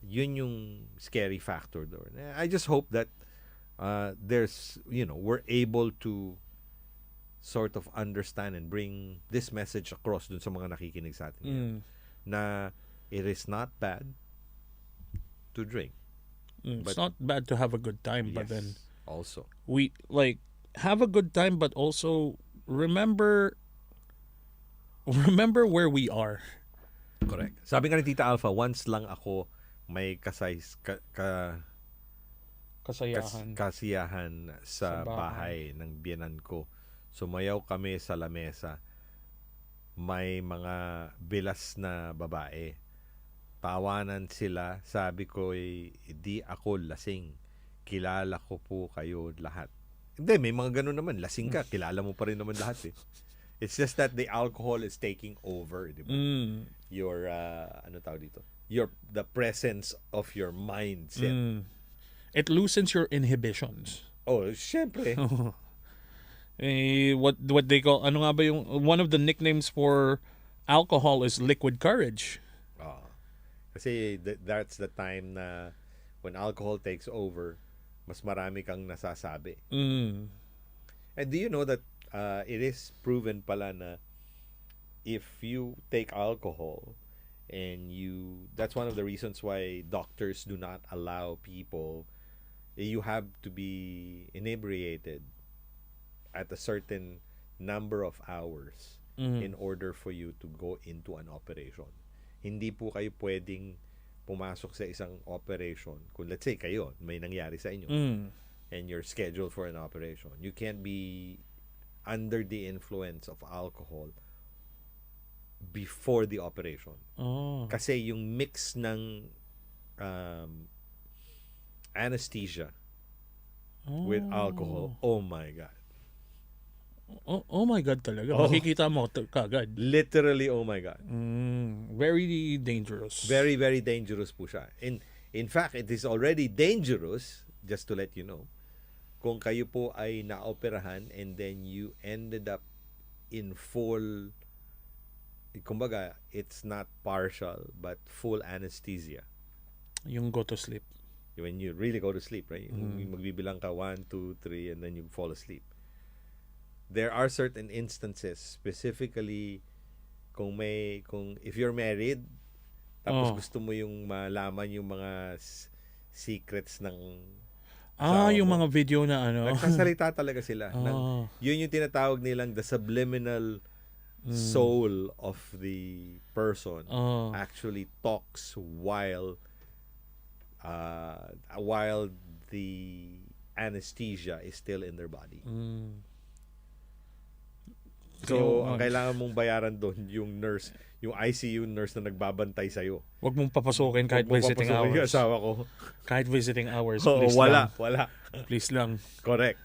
C: Yun yung scary factor doon. I just hope that there's, we're able to sort of understand and bring this message across dun sa mga nakikinig sa atin ngayon, na it is not bad to drink.
D: It's not bad to have a good time, but then
C: also
D: we have a good time, but also remember where we are.
C: Correct. Sabi nga ni Tita Alpha, once lang ako may kasiyahan sa bahay ng biyenan ko. Sumayaw kami sa lamesa. May mga bilas na babae. Tawanan sila. Sabi ko, di ako lasing. Kilala ko po kayo lahat. Hindi, may mga ganun naman. Lasing ka, kilala mo pa rin naman lahat eh. It's just that the alcohol is taking over, di ba? Your, the presence of your mindset.
D: It loosens your inhibitions.
C: Oh, syempre.
D: What they call, ano nga ba yung, one of the nicknames for alcohol is liquid courage.
C: Kasi that's the time na when alcohol takes over, mas marami kang nasasabi. And do you know that it is proven pala na if you take alcohol and that's one of the reasons why doctors do not allow people, you have to be inebriated at a certain number of hours in order for you to go into an operation. Hindi po kayo pwedeng pumasok sa isang operation. Kung let's say kayo, may nangyari sa inyo and you're scheduled for an operation, you can't be under the influence of alcohol before the operation. Kasi yung mix ng anesthesia with alcohol, oh my God.
D: Oh my God talaga. Makikita mo kagad.
C: Literally, oh my God.
D: Very dangerous.
C: Very, very dangerous po siya. In fact, it is already dangerous, just to let you know, kung kayo po ay naoperahan and then you ended up in full, kumbaga, it's not partial, but full anesthesia.
D: Yung go to sleep.
C: When you really go to sleep, right? Magbibilang ka 1, 2, 3, and then you fall asleep. There are certain instances, specifically kung if you're married, tapos gusto mo yung malaman yung mga secrets ng
D: yung mga video na ano.
C: Nagsasalita talaga sila. Yun yung tinatawag nilang the subliminal soul of the person actually talks while the anesthesia is still in their body. So, ang kailangan mong bayaran doon yung nurse, yung ICU nurse na nagbabantay sa'yo.
D: Huwag mong papasukin kahit visiting hours.
C: Yung asawa ko.
D: Kahit visiting hours,
C: please
D: lang.
C: Wala.
D: Please lang.
C: Correct.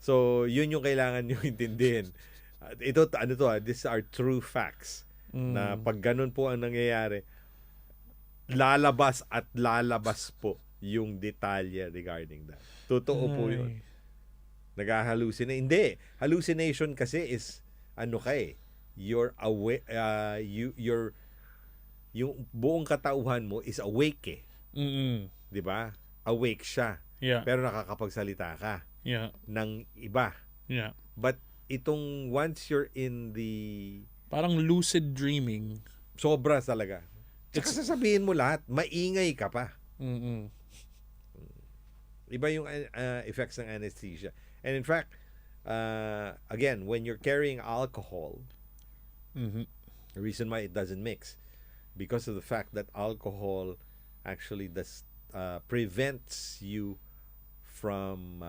C: So, yun yung kailangan nyo intindihin. These are true facts. Na pag ganun po ang nangyayari, lalabas po yung detalye regarding that. Totoo po yun. Nag-hallucinate. Hindi. Hallucination kasi is you're awake, yung buong katauhan mo is awake eh. 'Di ba? Awake siya.
D: Yeah.
C: Pero nakakapagsalita ka ng iba.
D: Yeah.
C: But itong once you're in the
D: parang lucid dreaming,
C: sobra talaga. Tsaka sasabihin mo lahat, maingay ka pa. Iba yung effects ng anesthesia. And in fact, again, when you're carrying alcohol, the reason why it doesn't mix, because of the fact that alcohol actually prevents you from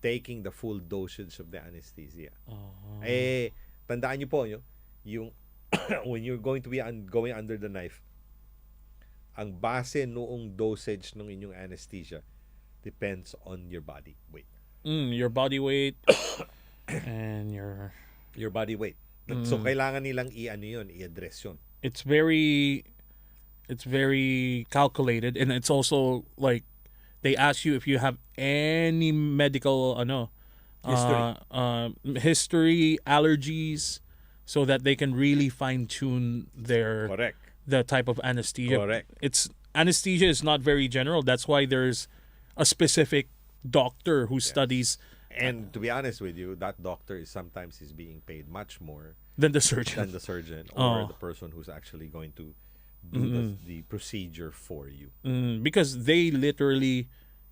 C: taking the full dosage of the anesthesia. Tandaan niyo po, yung when you're going to be going under the knife, ang base noong dosage ng inyong anesthesia depends on your body weight.
D: Your body weight and your
C: body weight. So kailangan nilang i-address yun.
D: It's very It's very calculated, and it's also like they ask you if you have any medical history, allergies, so that they can really fine tune
C: Correct.
D: the type of anesthesia.
C: Correct.
D: It's anesthesia is not very general. That's why there's a specific doctor who studies
C: And to be honest with you, that doctor is sometimes being paid much more
D: than the surgeon.
C: than the surgeon or the person who's actually going to do the procedure for you.
D: Because they literally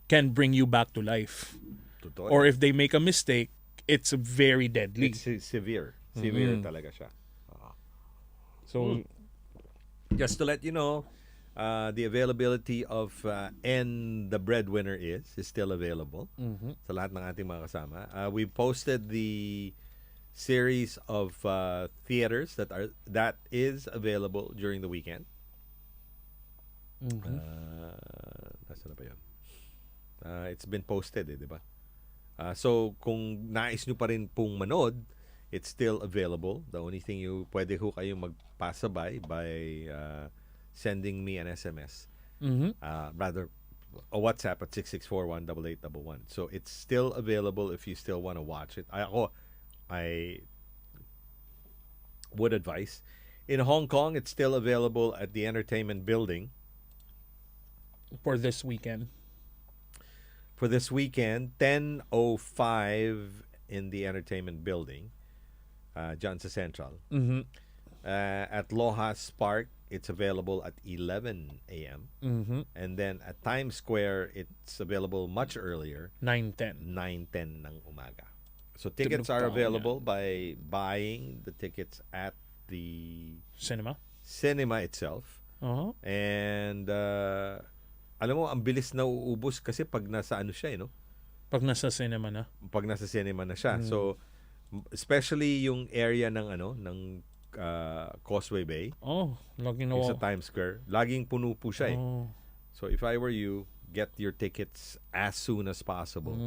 D: can bring you back to life.
C: Totoo.
D: Or if they make a mistake, it's very deadly.
C: It's severe. Severe talaga siya.
D: So
C: Just to let you know, the availability of And the Breadwinner is still available sa lahat ng ating mga kasama. We posted the series of theaters that is available during the weekend. Nasaan na ba yun? It's been posted, di ba? So, kung nais nyo pa rin pong manood, it's still available. The only thing pwede ho kayong magpasabay by sending me an SMS. Rather, a WhatsApp at 664-18811. So, it's still available if you still want to watch it. I would advise. In Hong Kong, it's still available at the Entertainment Building.
D: for this weekend.
C: For this weekend, 10:05 in the Entertainment Building, dyan sa Central. At Lohas Park, it's available at 11 a.m. And then at Times Square, it's available much earlier,
D: 9:10.
C: 9:10 ng umaga. So tickets are available by buying the tickets at the cinema itself. And alam mo, ang bilis na uubos kasi pag nasa ano siya, no?
D: Pag nasa cinema na.
C: Pag nasa cinema na siya. So, especially yung area ng Causeway Bay.
D: Laging
C: Yung sa Times Square. Laging puno po siya eh. So, if I were you, get your tickets as soon as possible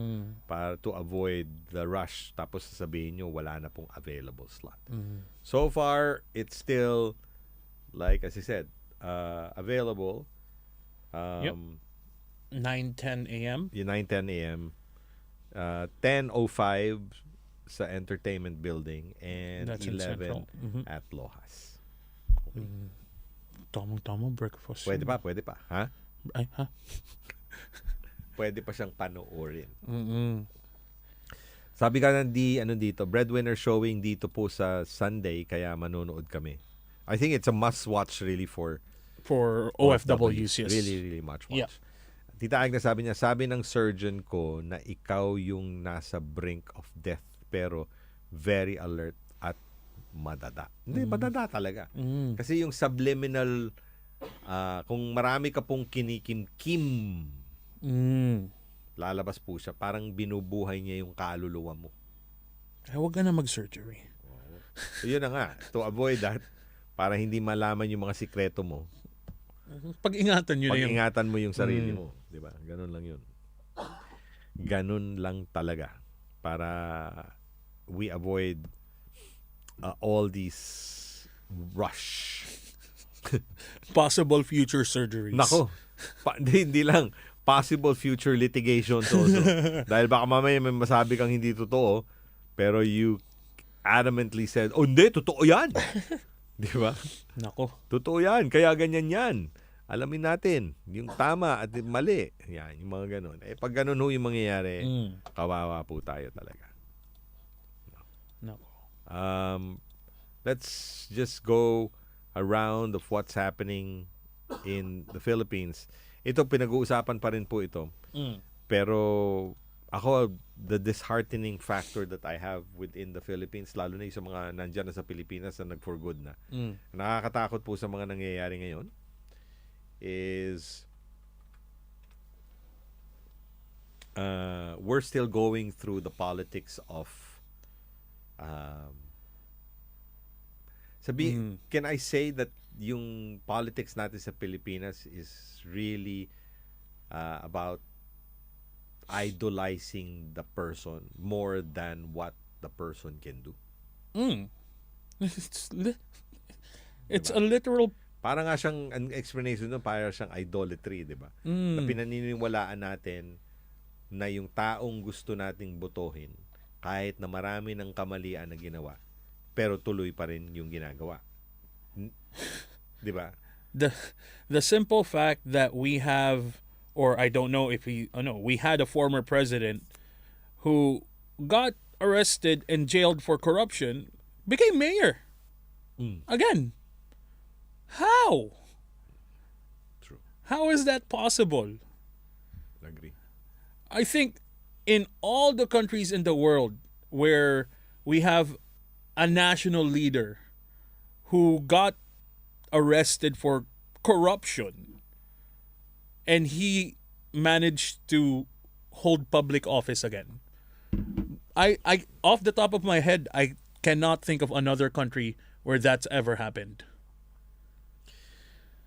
C: para to avoid the rush. Tapos sasabihin nyo, wala na pong available slot. So far, it's still, like as I said, available.
D: 9:10 a.m.
C: Yung 9:10 a.m. 10:05 sa Entertainment Building and
D: That's in
C: 11
D: Central.
C: at Lohas.
D: Tamang breakfast.
C: Pwede pa. Ha?
D: Ay, ha?
C: Pwede pa siyang panoorin. Sabi ka dito, Breadwinner showing dito po sa Sunday, kaya manonood kami. I think it's a must-watch really for
D: OFWs, yes.
C: Really, really much watch.
D: Yeah.
C: Tita Agnes, sabi ng surgeon ko na ikaw yung nasa brink of death pero very alert at madada. Hindi, madada talaga. Kasi yung subliminal, kung marami ka pong kinikim-kim, lalabas po siya. Parang binubuhay niya yung kaluluwa mo.
D: Huwag ka na mag-surgery.
C: So yun na nga, to avoid that, para hindi malaman yung mga sikreto mo,
D: Pag-ingatan nyo na yung...
C: pag-ingatan mo yung sarili mo. Diba? Ganun lang yun. Ganun lang talaga. Para we avoid all these rush.
D: Possible future surgeries.
C: Nako. Hindi lang. Possible future litigations also. Dahil baka mamaya may masabi kang hindi totoo, pero you adamantly said, hindi, totoo yan. Di ba?
D: Nako.
C: Totoo yan, kaya ganyan yan. Alamin natin, yung tama at mali. Yan, yung mga ganun. Pag ganun ho yung mangyayari, kawawa po tayo talaga.
D: Nako.
C: Let's just go around of what's happening in the Philippines. Ito, pinag-uusapan pa rin po ito. Pero ako, the disheartening factor that I have within the Philippines, lalo na yung sa mga nandyan na sa Pilipinas na nag-for good na, nakakatakot po sa mga nangyayari ngayon, is we're still going through the politics of can I say that yung politics natin sa Pilipinas is really about idolizing the person more than what the person can do.
D: It's a literal
C: Parang nga siyang, ang explanation doon, parang siyang idolatry, di ba? Na pinaniniwalaan natin na yung taong gusto nating botohin, kahit na marami ng kamalian na ginawa, pero tuloy pa rin yung ginagawa. Di ba?
D: The simple fact that we have, or I don't know if we had a former president who got arrested and jailed for corruption, became mayor. Again. How?
C: True.
D: How is that possible?
C: Agree.
D: I think in all the countries in the world where we have a national leader who got arrested for corruption and he managed to hold public office again. I off the top of my head, I cannot think of another country where that's ever happened.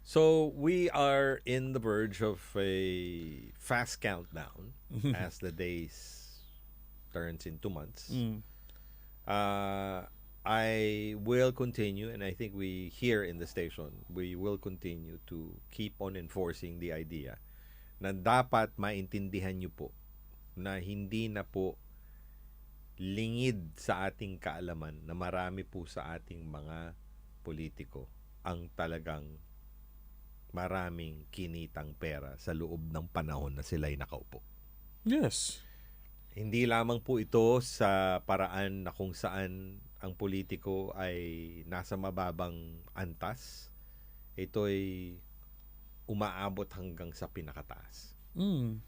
C: So we are in the verge of a fast countdown as the days turns into months. I will continue, and I think we here in the station, we will continue to keep on enforcing the idea na dapat maintindihan nyo po na hindi na po lingid sa ating kaalaman na marami po sa ating mga politiko ang talagang maraming kinitang pera sa loob ng panahon na sila'y nakaupo.
D: Yes.
C: Hindi lamang po ito sa paraan na kung saan ang politiko ay nasa mababang antas. Ito'y umaabot hanggang sa pinakataas.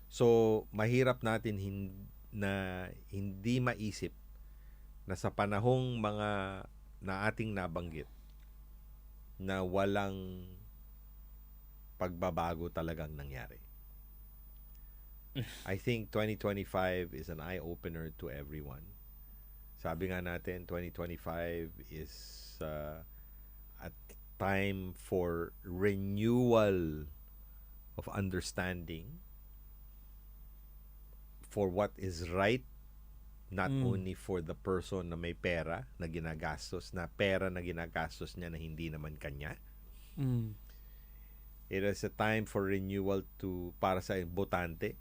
C: So, mahirap natin na hindi maisip na sa panahong mga na ating nabanggit na walang pagbabago talagang nangyari. I think 2025 is an eye-opener to everyone. Sabi nga natin, 2025 is a time for renewal of understanding for what is right, not only for the person na may pera na ginagastos, niya na hindi naman kanya. It is a time for renewal para sa botante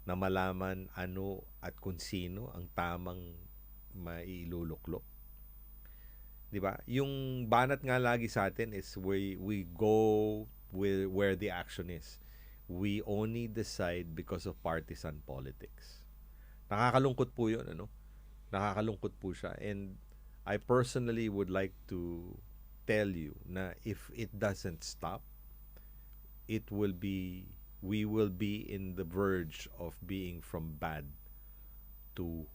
C: na malaman ano at kung sino ang tamang mailuluklok. 'Di ba? Yung banat nga lagi sa atin is we go where the action is. We only decide because of partisan politics. Nakakalungkot po 'yun, ano? Nakakalungkot po siya, and I personally would like to tell you na if it doesn't stop, we will be in the verge of being from bad to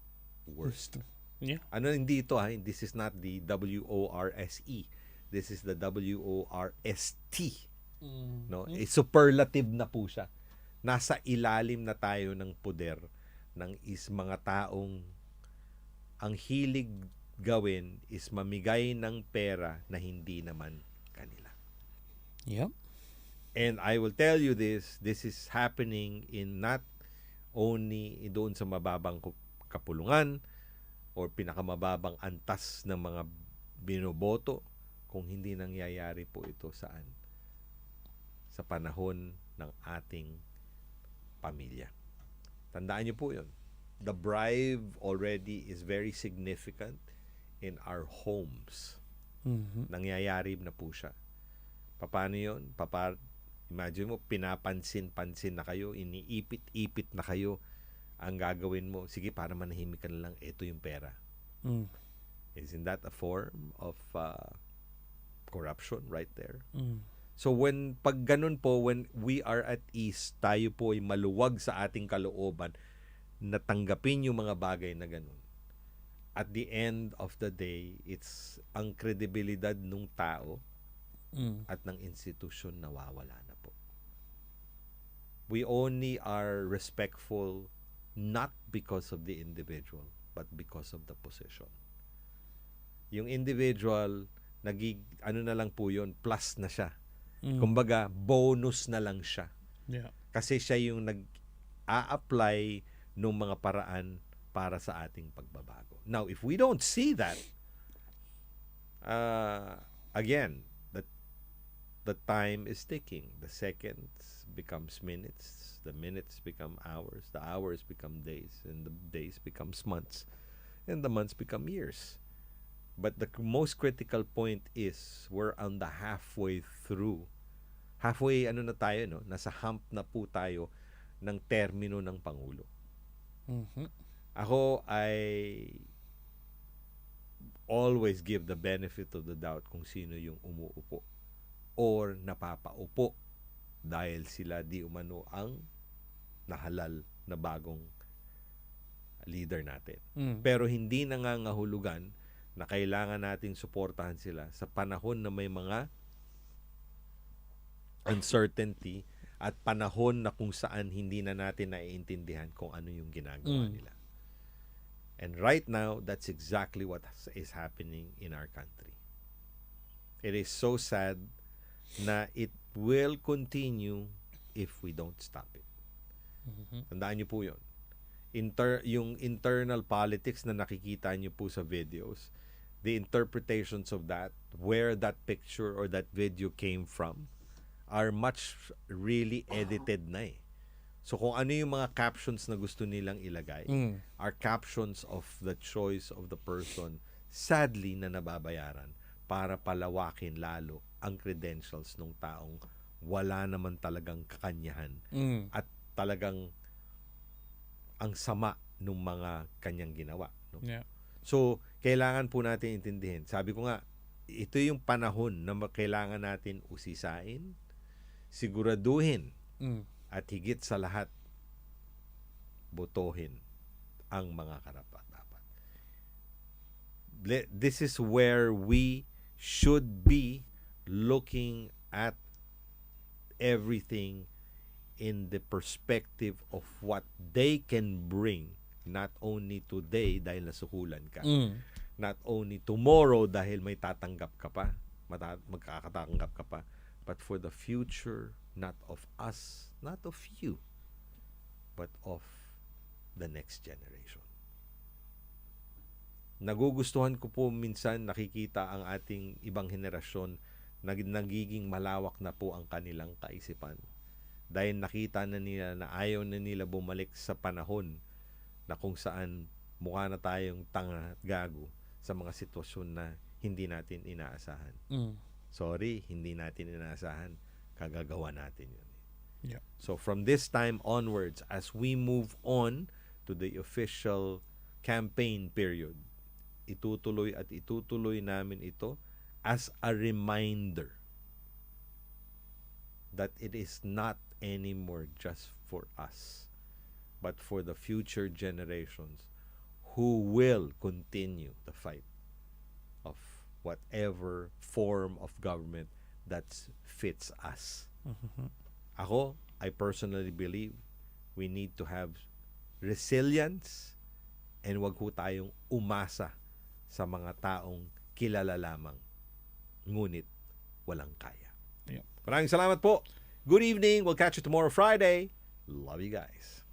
C: worst.
D: Yeah.
C: Ano hindi ito ha? This is not the WORSE. This is the WORST. No? Superlative na po siya. Nasa ilalim na tayo ng poder ng mga taong ang hilig gawin is mamigay ng pera na hindi naman kanila.
D: Yep.
C: And I will tell you this is happening in not only doon sa mababang kapulungan or pinakamababang antas ng mga binoboto, kung hindi nangyayari po ito saan? Sa panahon ng ating pamilya. Tandaan niyo po yun. The bribe already is very significant in our homes. Nangyayari na po siya. Paano yun? Imagine mo, pinapansin-pansin na kayo, iniipit-ipit na kayo. Ang gagawin mo, sige, para manahimik ka na lang, ito yung pera. Isn't that a form of corruption right there? So pag ganun po, when we are at ease, tayo po ay maluwag sa ating kalooban na tanggapin yung mga bagay na ganun. At the end of the day, it's ang kredibilidad ng tao at ng institusyon nawawala na po. We only are respectful not because of the individual, but because of the position. Yung individual, ano na lang po yun, plus na siya. Kumbaga, bonus na lang siya.
D: Yeah.
C: Kasi siya yung nag-a-apply ng mga paraan para sa ating pagbabago. Now, if we don't see that, again, the time is ticking. The seconds becomes minutes, the minutes become hours, the hours become days, and the days becomes months, and the months become years. But the most critical point is we're on the halfway through. Halfway, ano na tayo, no? Nasa hump na po tayo ng termino ng Pangulo. Ako, I always give the benefit of the doubt kung sino yung umuupo or napapaupo dahil sila di umano ang nahalal na bagong leader natin. Pero hindi nangangahulugan na kailangan nating suportahan sila sa panahon na may mga uncertainty at panahon na kung saan hindi na natin naiintindihan kung ano yung ginagawa nila. And right now, that's exactly what is happening in our country. It is so sad na it will continue if we don't stop it. Tandaan niyo po yun. Yung internal politics na nakikita niyo po sa videos, the interpretations of that, where that picture or that video came from, are much really edited na eh. So kung ano yung mga captions na gusto nilang ilagay, are captions of the choice of the person, sadly na nababayaran para palawakin lalo ang credentials ng taong wala naman talagang kakanyahan at talagang ang sama ng mga kanyang ginawa. No?
D: Yeah.
C: So, kailangan po natin intindihin. Sabi ko nga, ito yung panahon na kailangan natin usisain, siguraduhin, at higit sa lahat, botohin ang mga karapat-dapat. This is where we should be looking at everything in the perspective of what they can bring, not only today dahil nasuhulan ka, not only tomorrow dahil may tatanggap ka pa, magkakatanggap ka pa, but for the future, not of us, not of you, but of the next generation. Nagugustuhan ko po minsan nakikita ang ating ibang henerasyon na nagiging malawak na po ang kanilang kaisipan. Dahil nakita na nila na ayaw na nila bumalik sa panahon na kung saan mukha na tayong tanga at gago sa mga sitwasyon na hindi natin inaasahan. Sorry, hindi natin inaasahan. Kagagawa natin yun.
D: Yeah.
C: So from this time onwards, as we move on to the official campaign period, itutuloy at itutuloy namin ito as a reminder that it is not anymore just for us, but for the future generations who will continue the fight of whatever form of government that fits us. Ako, I personally believe we need to have resilience and wag ho tayong umasa sa mga taong kilala lamang, ngunit walang kaya.
D: Yeah.
C: Maraming salamat po. Good evening. We'll catch you tomorrow Friday. Love you guys.